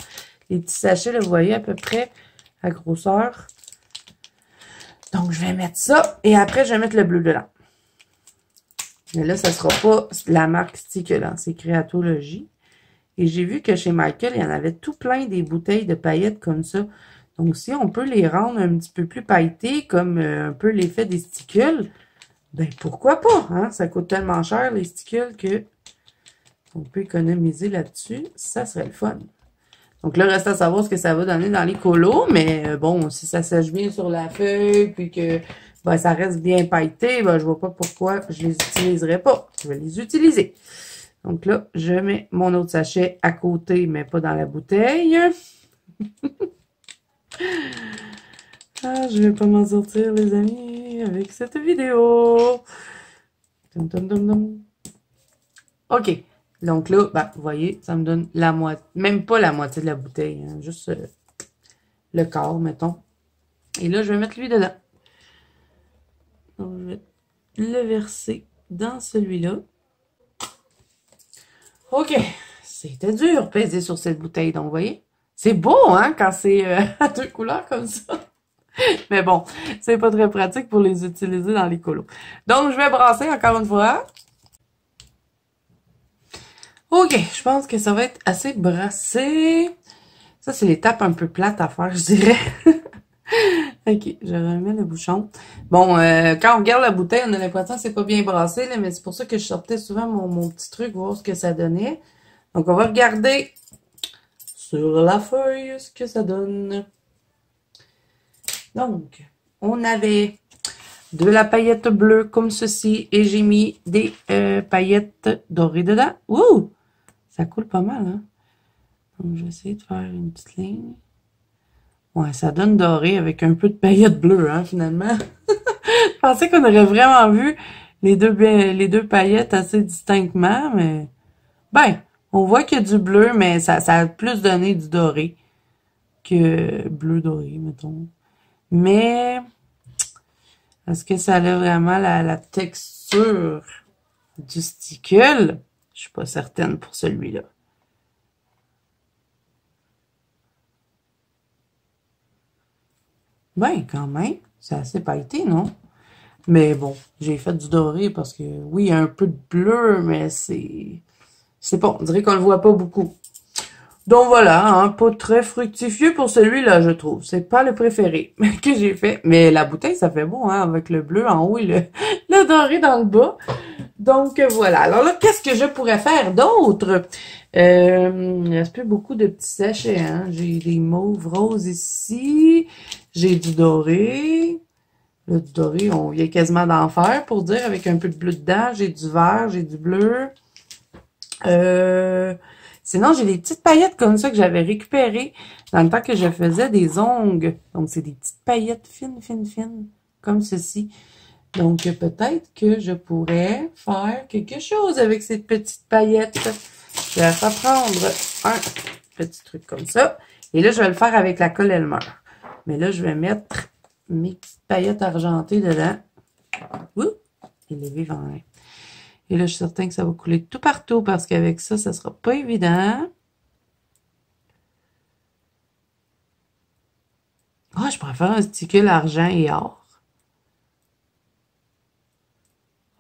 Les petits sachets, là, vous voyez à peu près la grosseur. Donc, je vais mettre ça. Et après, je vais mettre le bleu dedans. Mais là, ça sera pas la marque Sticule, hein, c'est Créatologie. Et j'ai vu que chez Michael, il y en avait tout plein des bouteilles de paillettes comme ça. Donc, si on peut les rendre un petit peu plus pailletées, comme un peu l'effet des sticules, ben pourquoi pas, hein? Ça coûte tellement cher, les sticules, que on peut économiser là-dessus. Ça serait le fun. Donc là, reste à savoir ce que ça va donner dans les colos, mais bon, si ça sèche bien sur la feuille, puis que ben, ça reste bien pailleté, ben je vois pas pourquoi je les utiliserais pas. Je vais les utiliser. Donc là, je mets mon autre sachet à côté, mais pas dans la bouteille. Je vais pas m'en sortir, les amis, avec cette vidéo. Dum, dum, dum, dum. OK. Donc là, ben, vous voyez, ça me donne la moitié, même pas la moitié de la bouteille, hein, juste le quart, mettons. Et là, je vais mettre lui dedans. Donc, je vais le verser dans celui-là. OK. C'était dur peser sur cette bouteille, donc vous voyez. C'est beau, hein, quand c'est à deux couleurs comme ça. Mais bon, c'est pas très pratique pour les utiliser dans les colos. Donc, je vais brasser encore une fois. OK, je pense que ça va être assez brassé. Ça, c'est l'étape un peu plate à faire, je dirais. OK, je remets le bouchon. Bon, quand on regarde la bouteille, on a l'impression que c'est pas bien brassé, là, mais c'est pour ça que je sortais souvent mon petit truc, voir ce que ça donnait. Donc, on va regarder sur la feuille ce que ça donne. Donc, on avait de la paillette bleue comme ceci et j'ai mis des paillettes dorées dedans. Ouh! Ça coule pas mal, hein? Donc, je vais essayer de faire une petite ligne. Ouais, ça donne doré avec un peu de paillettes bleues, hein, finalement. Je pensais qu'on aurait vraiment vu les deux paillettes assez distinctement, mais ben, on voit qu'il y a du bleu, mais ça a plus donné du doré que bleu doré, mettons. Mais est-ce que ça a vraiment la texture du stickle? Je suis pas certaine pour celui-là. Ben, quand même, c'est assez pailleté, non? Mais bon, j'ai fait du doré parce que, oui, il y a un peu de bleu, mais c'est pas, on dirait qu'on le voit pas beaucoup. Donc voilà, hein, pas très fructifieux pour celui-là, je trouve. C'est pas le préféré que j'ai fait. Mais la bouteille, ça fait bon, hein, avec le bleu en haut et le doré dans le bas. Donc voilà. Alors là, qu'est-ce que je pourrais faire d'autre? Il reste plus beaucoup de petits sachets, hein. J'ai des mauves roses ici. J'ai du doré. Le doré, on vient quasiment d'en faire, pour dire, avec un peu de bleu dedans. J'ai du vert, j'ai du bleu. Sinon, j'ai des petites paillettes comme ça que j'avais récupérées dans le temps que je faisais des ongles. Donc, c'est des petites paillettes fines, fines, fines, comme ceci. Donc, peut-être que je pourrais faire quelque chose avec ces petites paillettes. Je vais prendre un petit truc comme ça. Et là, je vais le faire avec la colle Elmer. Mais là, je vais mettre mes petites paillettes argentées dedans. Ouh! Et les vivants. Et là, je suis certain que ça va couler tout partout parce qu'avec ça, ça sera pas évident. Ah, je préfère un stickle argent et or.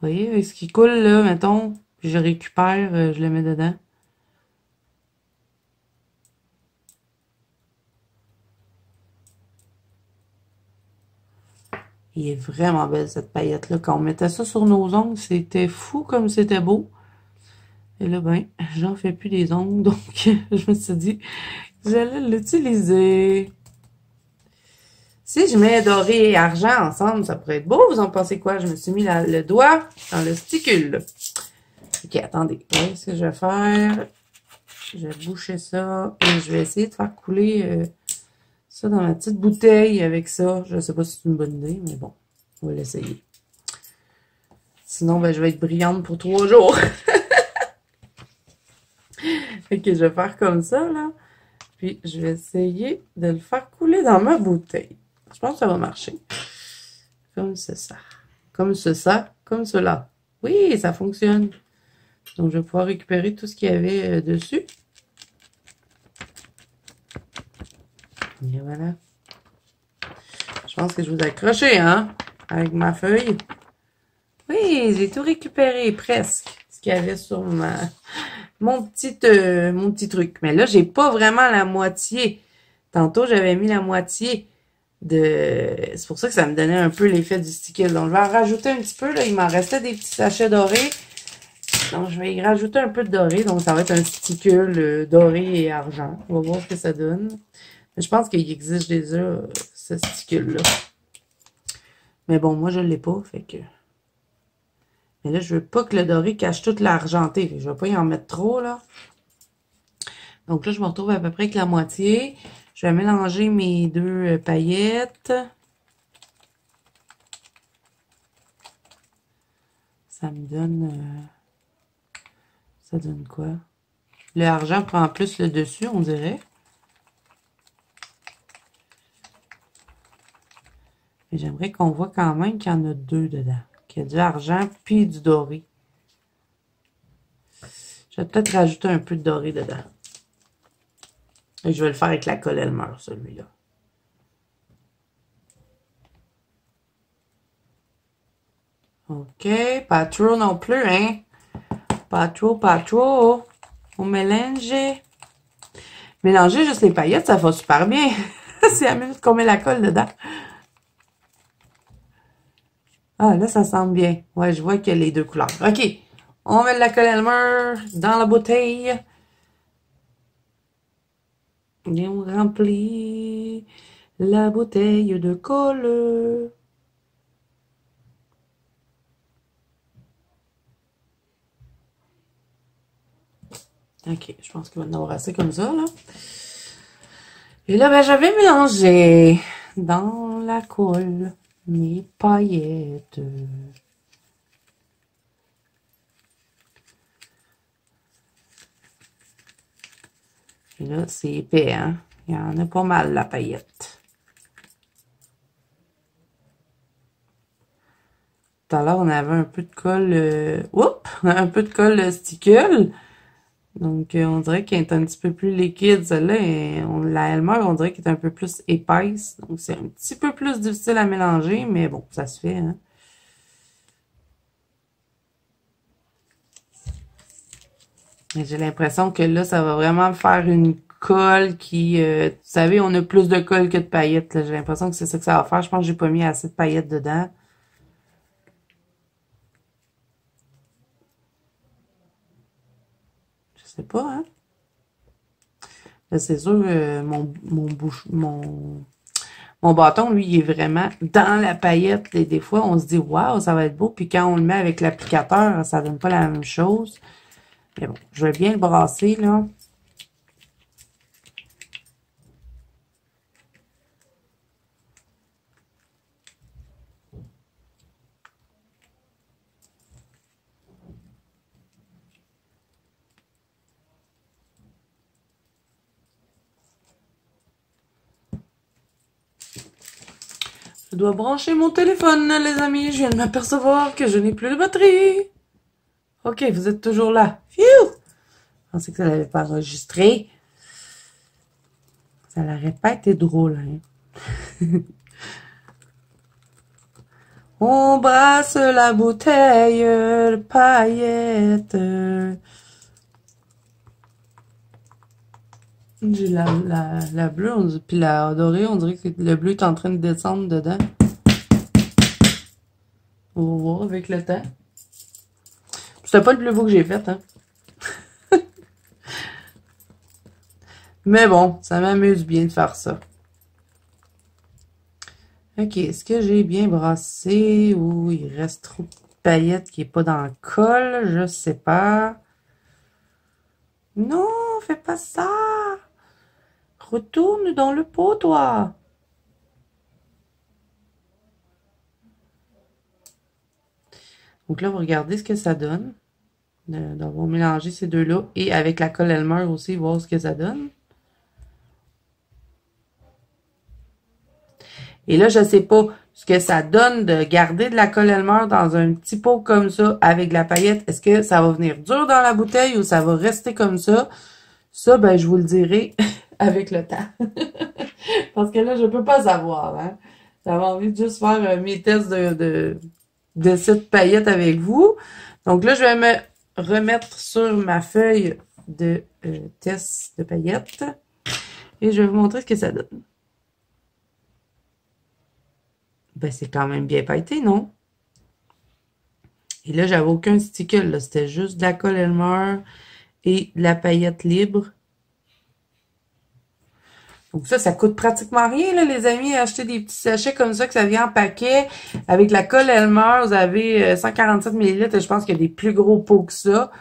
Vous voyez, avec ce qui coule là, mettons, puis je récupère, je le mets dedans. Il est vraiment belle cette paillette-là. Quand on mettait ça sur nos ongles, c'était fou comme c'était beau. Et là, ben, j'en fais plus des ongles, donc je me suis dit que j'allais l'utiliser. Si je mets doré et argent ensemble, ça pourrait être beau. Vous en pensez quoi? Je me suis mis le doigt dans le sticule. Ok, attendez. Vous voyez ce que je vais faire? Je vais boucher ça et je vais essayer de faire couler ça dans ma petite bouteille avec ça. Je ne sais pas si c'est une bonne idée, mais bon, on va l'essayer. Sinon, ben, je vais être brillante pour 3 jours. Fait que je vais faire comme ça, là. Puis, je vais essayer de le faire couler dans ma bouteille. Je pense que ça va marcher. Comme ça. Comme ça. Comme cela. Oui, ça fonctionne. Donc, je vais pouvoir récupérer tout ce qu'il y avait dessus. Et voilà. Je pense que je vous ai accroché, hein? Avec ma feuille. Oui, j'ai tout récupéré, presque. Ce qu'il y avait sur mon petit truc. Mais là, j'ai pas vraiment la moitié. Tantôt, j'avais mis la moitié de... C'est pour ça que ça me donnait un peu l'effet du stickle. Donc, je vais en rajouter un petit peu. Là, il m'en restait des petits sachets dorés. Donc, je vais y rajouter un peu de doré. Donc, ça va être un stickle doré et argent. On va voir ce que ça donne. Mais je pense qu'il existe déjà ce stickle-là. Mais bon, moi, je l'ai pas. Fait que... Mais là, je veux pas que le doré cache toute l'argenté. Je vais pas y en mettre trop, là. Donc là, je me retrouve à peu près avec la moitié. Je vais mélanger mes deux paillettes. Ça me donne... ça donne quoi? Le argent prend plus le dessus, on dirait. Mais j'aimerais qu'on voit quand même qu'il y en a deux dedans. Qu'il y a du argent puis du doré. Je vais peut-être rajouter un peu de doré dedans. Et je vais le faire avec la colle Elmer, celui-là. OK, pas trop non plus, hein? Pas trop, pas trop. On mélange. Mélanger juste les paillettes, ça va super bien. C'est à minute qu'on met la colle dedans. Ah, là, ça semble bien. Ouais, je vois qu'il y a les deux couleurs. OK. On met la colle Elmer dans la bouteille. Et on remplit la bouteille de colle. OK, je pense qu'il va en avoir assez comme ça, là. Et là, ben, j'avais mélangé dans la colle mes paillettes. Et là, c'est épais, hein? Il y en a pas mal, la paillette. Tout à l'heure, on avait un peu de colle... un peu de colle sticule. Donc, on dirait qu'elle est un petit peu plus liquide, celle-là. La Elmer, on dirait qu'elle est un peu plus épaisse. Donc, c'est un petit peu plus difficile à mélanger, mais bon, ça se fait, hein. J'ai l'impression que là, ça va vraiment faire une colle qui... vous savez, on a plus de colle que de paillettes. J'ai l'impression que c'est ça que ça va faire. Je pense que j'ai pas mis assez de paillettes dedans. Je sais pas, hein. Là, c'est sûr, mon bâton, lui, il est vraiment dans la paillette. Et des fois, on se dit, waouh, ça va être beau. Puis quand on le met avec l'applicateur, ça donne pas la même chose. Mais bon, je vais bien le brasser, là. Je dois brancher mon téléphone, les amis. Je viens de m'apercevoir que je n'ai plus de batterie. OK, vous êtes toujours là. Phew! Je pensais que ça n'avait pas enregistré. Ça n'aurait pas été drôle, hein? On brasse la bouteille de paillettes. J'ai la bleue, puis la dorée, on dirait que le bleu est en train de descendre dedans. On va voir avec le temps. C'était pas le plus beau que j'ai fait, hein. Mais bon, ça m'amuse bien de faire ça. OK, est-ce que j'ai bien brassé ou il reste trop de paillettes qui n'est pas dans le col? Je sais pas. Non, fais pas ça! Retourne dans le pot, toi! Donc là, vous regardez ce que ça donne. D'avoir mélangé ces deux-là. Et avec la colle Elmer aussi, voir ce que ça donne. Et là, je sais pas ce que ça donne de garder de la colle Elmer dans un petit pot comme ça avec de la paillette. Est-ce que ça va venir dur dans la bouteille ou ça va rester comme ça? Ça, ben, je vous le dirai avec le temps. Parce que là, je peux pas savoir, hein. J'avais envie de juste faire mes tests de cette paillette avec vous. Donc là, je vais me remettre sur ma feuille de test de paillettes. Et je vais vous montrer ce que ça donne. Ben, c'est quand même bien pailleté, non? Et là, j'avais aucun sticker, là. C'était juste de la colle Elmer et de la paillette libre. Donc ça coûte pratiquement rien, là, les amis. Acheter des petits sachets comme ça, que ça vient en paquet. Avec la colle Elmer, vous avez 147 ml. Et je pense qu'il y a des plus gros pots que ça.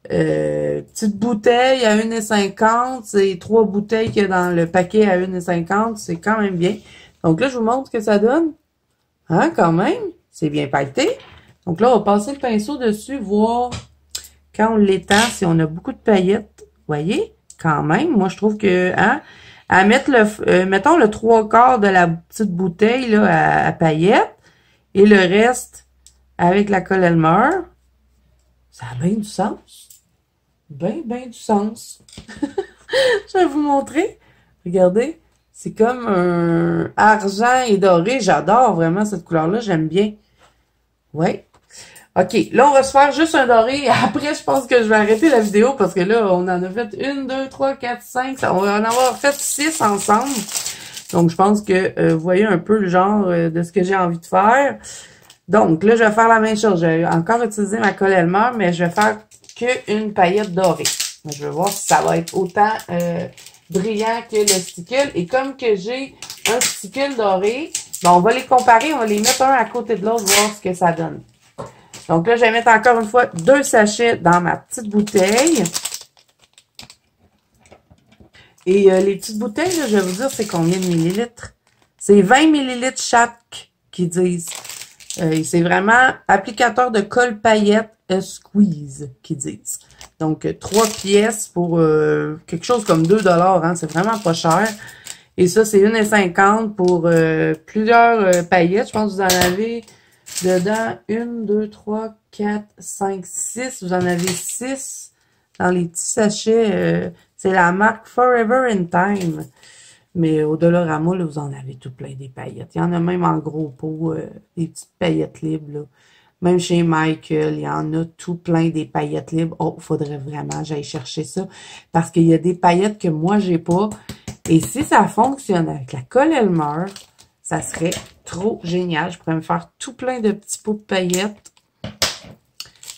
Petite bouteille à 1,50. C'est 3 bouteilles qu'il y a dans le paquet à 1,50. C'est quand même bien. Donc là, je vous montre ce que ça donne. Hein, quand même. C'est bien pailleté. Donc là, on va passer le pinceau dessus, voir quand on l'étend, si on a beaucoup de paillettes. Vous voyez? Quand même. Moi, je trouve que, hein, à mettre mettons le 3/4 de la petite bouteille là, à paillettes et le reste avec la colle Elmer. Ça a bien du sens. Ben du sens. Je vais vous montrer. Regardez. C'est comme un argent et doré. J'adore vraiment cette couleur-là. J'aime bien. Ouais. OK. Là, on va se faire juste un doré. Après, je pense que je vais arrêter la vidéo parce que là, on en a fait 1, 2, 3, 4, 5. On va en avoir fait 6 ensemble. Donc, je pense que vous voyez un peu le genre de ce que j'ai envie de faire. Donc, là, je vais faire la même chose. Je vais encore utiliser ma colle Elmer, mais je vais faire qu'une paillette dorée. Je vais voir si ça va être autant brillant que le stickle. Et comme que j'ai un stickle doré, ben, on va les comparer, on va les mettre un à côté de l'autre, voir ce que ça donne. Donc là, je vais mettre encore une fois 2 sachets dans ma petite bouteille. Et les petites bouteilles, là, je vais vous dire, c'est combien de millilitres? C'est 20 millilitres chaque qu'ils disent. C'est vraiment applicateur de colle paillette squeeze qu'ils disent. Donc, 3 pièces pour quelque chose comme 2 $. Hein, c'est vraiment pas cher. Et ça, c'est 1,50 pour plusieurs paillettes. Je pense que vous en avez dedans 1, 2, 3, 4, 5, 6. Vous en avez 6 dans les petits sachets. C'est la marque Forever in Time. Mais au Dollarama, là, vous en avez tout plein des paillettes. Il y en a même en gros pot, des petites paillettes libres, là. Même chez Michael, il y en a tout plein des paillettes libres. Oh, faudrait vraiment que j'aille chercher ça. Parce qu'il y a des paillettes que moi, j'ai pas. Et si ça fonctionne avec la colle Elmer, ça serait trop génial. Je pourrais me faire tout plein de petits pots de paillettes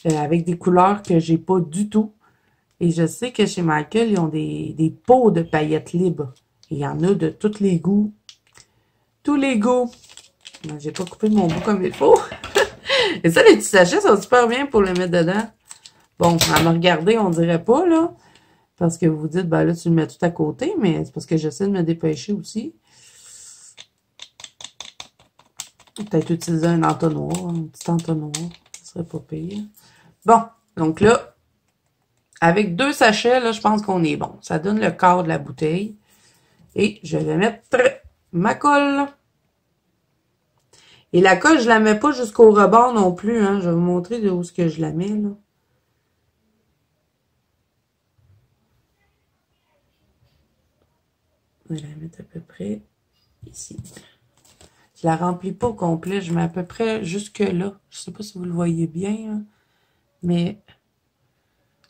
avec des couleurs que j'ai pas du tout. Et je sais que chez Michael, ils ont des pots de paillettes libres. Il y en a de tous les goûts. Tous les goûts. J'ai pas coupé mon bout comme il faut. Et ça, les petits sachets sont super bien pour le mettre dedans. Bon, à me regarder, on dirait pas, là. Parce que vous vous dites, ben là, tu le mets tout à côté, mais c'est parce que j'essaie de me dépêcher aussi. Peut-être utiliser un entonnoir, un petit entonnoir. Ce serait pas pire. Bon, donc là, avec 2 sachets, là, je pense qu'on est bon. Ça donne le quart de la bouteille. Et je vais mettre ma colle. Et la colle, je la mets pas jusqu'au rebord non plus. Hein. Je vais vous montrer de où est-ce que je la mets. Là. Je vais la mettre à peu près ici. Je la remplis pas au complet. Je mets à peu près jusque là. Je sais pas si vous le voyez bien. Hein. Mais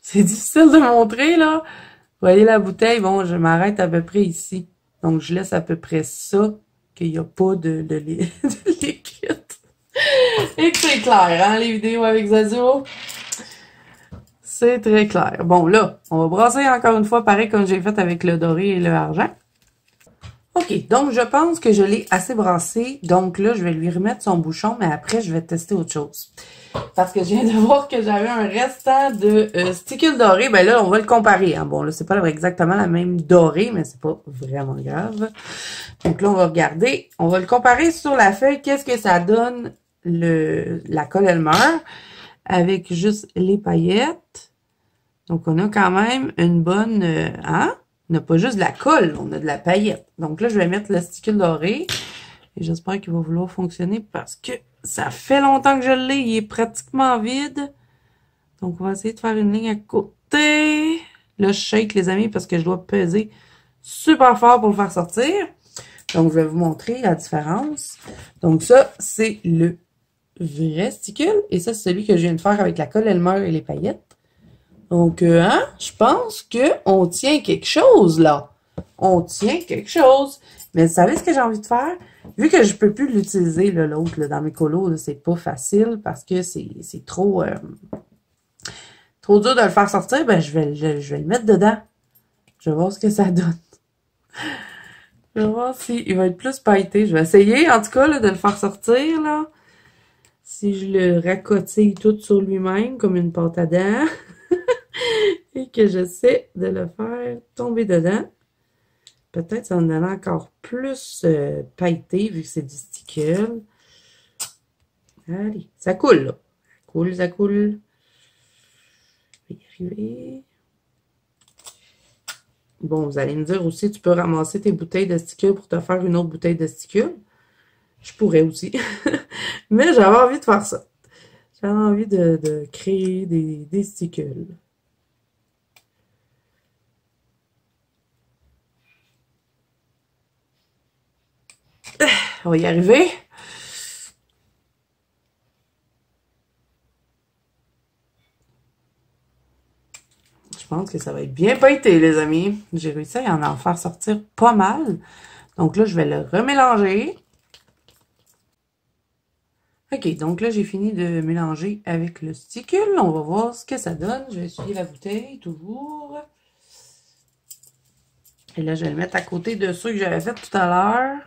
c'est difficile de montrer. Là. Vous voyez la bouteille? Bon, je m'arrête à peu près ici. Donc, je laisse à peu près ça. Qu'il n'y a pas de liquide. Et que c'est clair, hein, les vidéos avec Zazo? C'est très clair. Bon, là, on va brasser encore une fois, pareil comme j'ai fait avec le doré et le argent. OK, donc je pense que je l'ai assez brassé. Donc là, je vais lui remettre son bouchon, mais après, je vais tester autre chose. Parce que je viens de voir que j'avais un restant de stickle doré. Ben là, on va le comparer. Hein. Bon, là, c'est pas exactement la même dorée, mais c'est pas vraiment grave. Donc là, on va regarder. On va le comparer sur la feuille. Qu'est-ce que ça donne la colle Elmer avec juste les paillettes. Donc, on a quand même une bonne... hein? On n'a pas juste de la colle, on a de la paillette. Donc là, je vais mettre le stickle doré. Et j'espère qu'il va vouloir fonctionner parce que ça fait longtemps que je l'ai. Il est pratiquement vide. Donc, on va essayer de faire une ligne à côté. Là, je shake, les amis, parce que je dois peser super fort pour le faire sortir. Donc, je vais vous montrer la différence. Donc, ça, c'est le vrai stickle. Et ça, c'est celui que je viens de faire avec la colle Elmer et les paillettes. Donc, hein, je pense qu'on tient quelque chose, là. On tient quelque chose. Mais vous savez ce que j'ai envie de faire? Vu que je peux plus l'utiliser, l'autre, dans mes colos, c'est pas facile parce que c'est trop, trop dur de le faire sortir, ben, je vais le mettre dedans. Je vais voir ce que ça donne. Je vais voir s'il va être plus pailleté. Je vais essayer, en tout cas, là, de le faire sortir, là. Si je le racotille tout sur lui-même, comme une pâte à dents. Et que j'essaie de le faire tomber dedans. Peut-être ça va me donner encore plus pailleté, vu que c'est du stickle. Allez, ça coule, là. Ça coule, ça coule. Je vais y arriver. Bon, vous allez me dire aussi, tu peux ramasser tes bouteilles de stickers pour te faire une autre bouteille de stickers. Je pourrais aussi. Mais j'avais envie de faire ça. J'avais envie de créer des stickers. On va y arriver. Je pense que ça va être bien pâté, les amis. J'ai réussi à en faire sortir pas mal. Donc là, je vais le remélanger. OK, donc là, j'ai fini de mélanger avec le stickle. On va voir ce que ça donne. Je vais essuyer la bouteille, toujours. Et là, je vais le mettre à côté de ceux que j'avais fait tout à l'heure.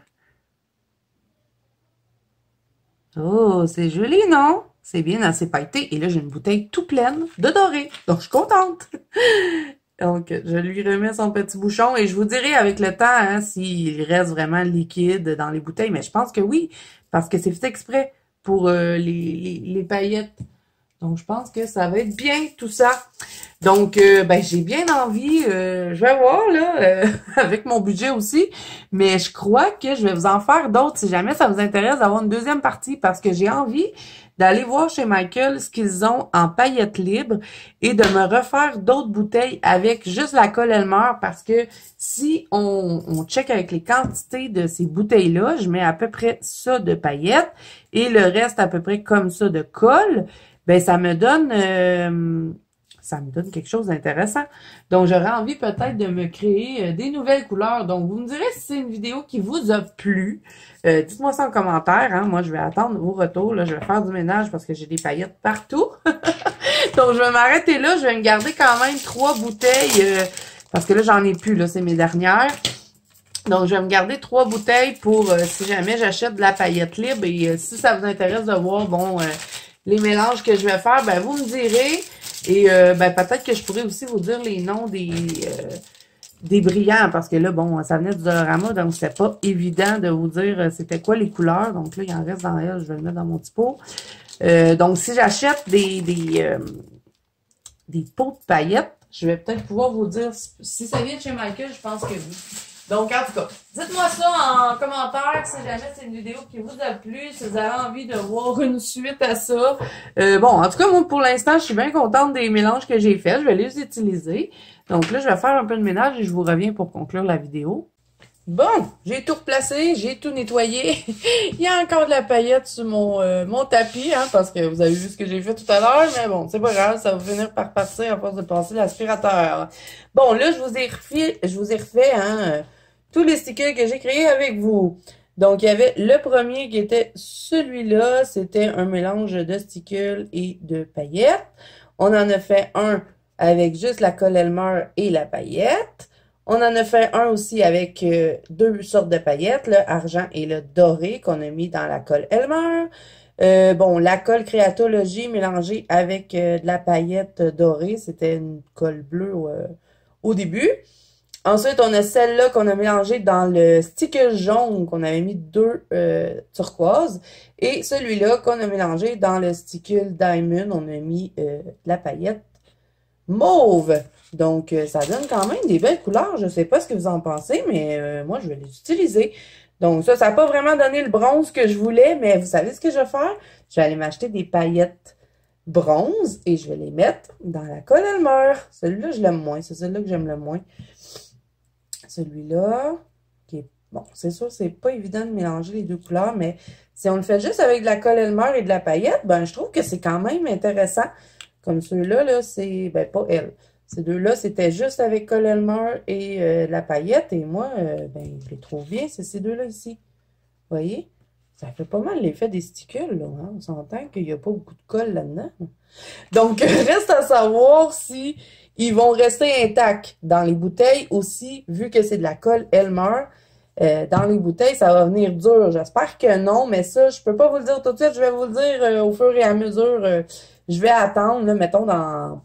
Oh, c'est joli, non? C'est bien assez pailleté. Et là, j'ai une bouteille tout pleine de doré. Donc, je suis contente. Donc, je lui remets son petit bouchon et je vous dirai avec le temps hein, s'il reste vraiment liquide dans les bouteilles. Mais je pense que oui, parce que c'est fait exprès pour les paillettes. Donc, je pense que ça va être bien, tout ça. Donc, ben, j'ai bien envie, je vais voir, là, avec mon budget aussi, mais je crois que je vais vous en faire d'autres si jamais ça vous intéresse d'avoir une deuxième partie parce que j'ai envie d'aller voir chez Michael ce qu'ils ont en paillettes libres et de me refaire d'autres bouteilles avec juste la colle Elmer parce que si on check avec les quantités de ces bouteilles-là, je mets à peu près ça de paillettes et le reste à peu près comme ça de colle, ben ça me donne quelque chose d'intéressant. Donc, j'aurais envie peut-être de me créer des nouvelles couleurs. Donc, vous me direz si c'est une vidéo qui vous a plu. Dites-moi ça en commentaire. Hein. Moi, je vais attendre vos retours. Là, je vais faire du ménage parce que j'ai des paillettes partout. Donc, je vais m'arrêter là. Je vais me garder quand même 3 bouteilles parce que là, j'en ai plus. Là, c'est mes dernières. Donc, je vais me garder 3 bouteilles pour si jamais j'achète de la paillette libre. Et si ça vous intéresse de voir, bon, les mélanges que je vais faire, ben vous me direz. Et ben peut-être que je pourrais aussi vous dire les noms des brillants, parce que là, bon, ça venait du Dollarama, donc c'était pas évident de vous dire c'était quoi les couleurs. Donc là, il en reste dans elle, je vais le mettre dans mon petit pot. Donc, si j'achète des pots de paillettes, je vais peut-être pouvoir vous dire si ça vient de chez Michael, je pense que oui. Donc, en tout cas, dites-moi ça en commentaire si jamais c'est une vidéo qui vous a plu, si vous avez envie de voir une suite à ça. Bon, en tout cas, moi, pour l'instant, je suis bien contente des mélanges que j'ai faits. Je vais les utiliser. Donc là, je vais faire un peu de ménage et je vous reviens pour conclure la vidéo. Bon, j'ai tout replacé, j'ai tout nettoyé. Il y a encore de la paillette sur mon tapis, hein, parce que vous avez vu ce que j'ai fait tout à l'heure, mais bon, c'est pas grave, ça va finir par partir à force de passer l'aspirateur. Bon, là, je vous ai refait, hein, tous les stickers que j'ai créés avec vous. Donc, il y avait le premier qui était celui-là, c'était un mélange de stickers et de paillettes. On en a fait un avec juste la colle Elmer et la paillette. On en a fait un aussi avec 2 sortes de paillettes, le argent et le doré qu'on a mis dans la colle Elmer. Bon, la colle Créatologie mélangée avec de la paillette dorée, c'était une colle bleue au début. Ensuite, on a celle-là qu'on a mélangée dans le sticker jaune, qu'on avait mis 2 turquoises. Et celui-là qu'on a mélangé dans le sticker diamond, on a mis de la paillette mauve. Donc, ça donne quand même des belles couleurs. Je ne sais pas ce que vous en pensez, mais moi, je vais les utiliser. Donc, ça n'a pas vraiment donné le bronze que je voulais, mais vous savez ce que je vais faire? Je vais aller m'acheter des paillettes bronze et je vais les mettre dans la colle Elmer. Celui-là, je l'aime moins. C'est celui-là que j'aime le moins. Celui-là, qui est... Bon, c'est sûr, c'est pas évident de mélanger les deux couleurs, mais si on le fait juste avec de la colle Elmer et de la paillette, ben, je trouve que c'est quand même intéressant. Comme ceux-là, là, c'est... Ben, pas elle. Ces deux-là, c'était juste avec colle Elmer et la paillette. Et moi, ben, je les trouve bien, c'est ces deux-là ici. Vous voyez? Ça fait pas mal l'effet des stickers, là. Hein? On s'entend qu'il n'y a pas beaucoup de colle là-dedans. Donc, reste à savoir si ils vont rester intacts dans les bouteilles aussi, vu que c'est de la colle Elmer. Dans les bouteilles, ça va venir dur. J'espère que non, mais ça, je peux pas vous le dire tout de suite. Je vais vous le dire au fur et à mesure. Je vais attendre, là, mettons, dans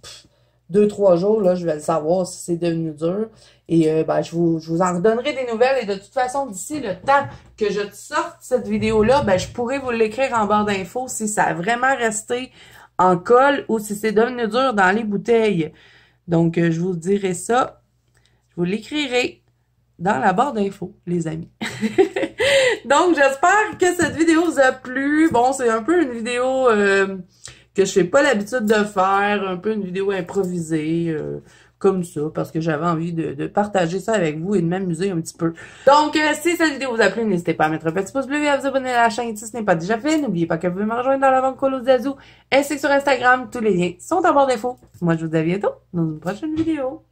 2-3 jours, là, je vais le savoir si c'est devenu dur. Et ben, je vous en redonnerai des nouvelles. Et de toute façon, d'ici le temps que je sorte cette vidéo-là, ben, je pourrai vous l'écrire en barre d'infos si ça a vraiment resté en colle ou si c'est devenu dur dans les bouteilles. Donc, je vous dirai ça. Je vous l'écrirai dans la barre d'infos, les amis. Donc, j'espère que cette vidéo vous a plu. Bon, c'est un peu une vidéo que je n'ai pas l'habitude de faire, un peu une vidéo improvisée, comme ça, parce que j'avais envie de partager ça avec vous et de m'amuser un petit peu. Donc, si cette vidéo vous a plu, n'hésitez pas à mettre un petit pouce bleu et à vous abonner à la chaîne si ce n'est pas déjà fait. N'oubliez pas que vous pouvez me rejoindre dans la banque Colo Zazou, ainsi que sur Instagram. Tous les liens sont en barre d'infos. Moi, je vous dis à bientôt dans une prochaine vidéo.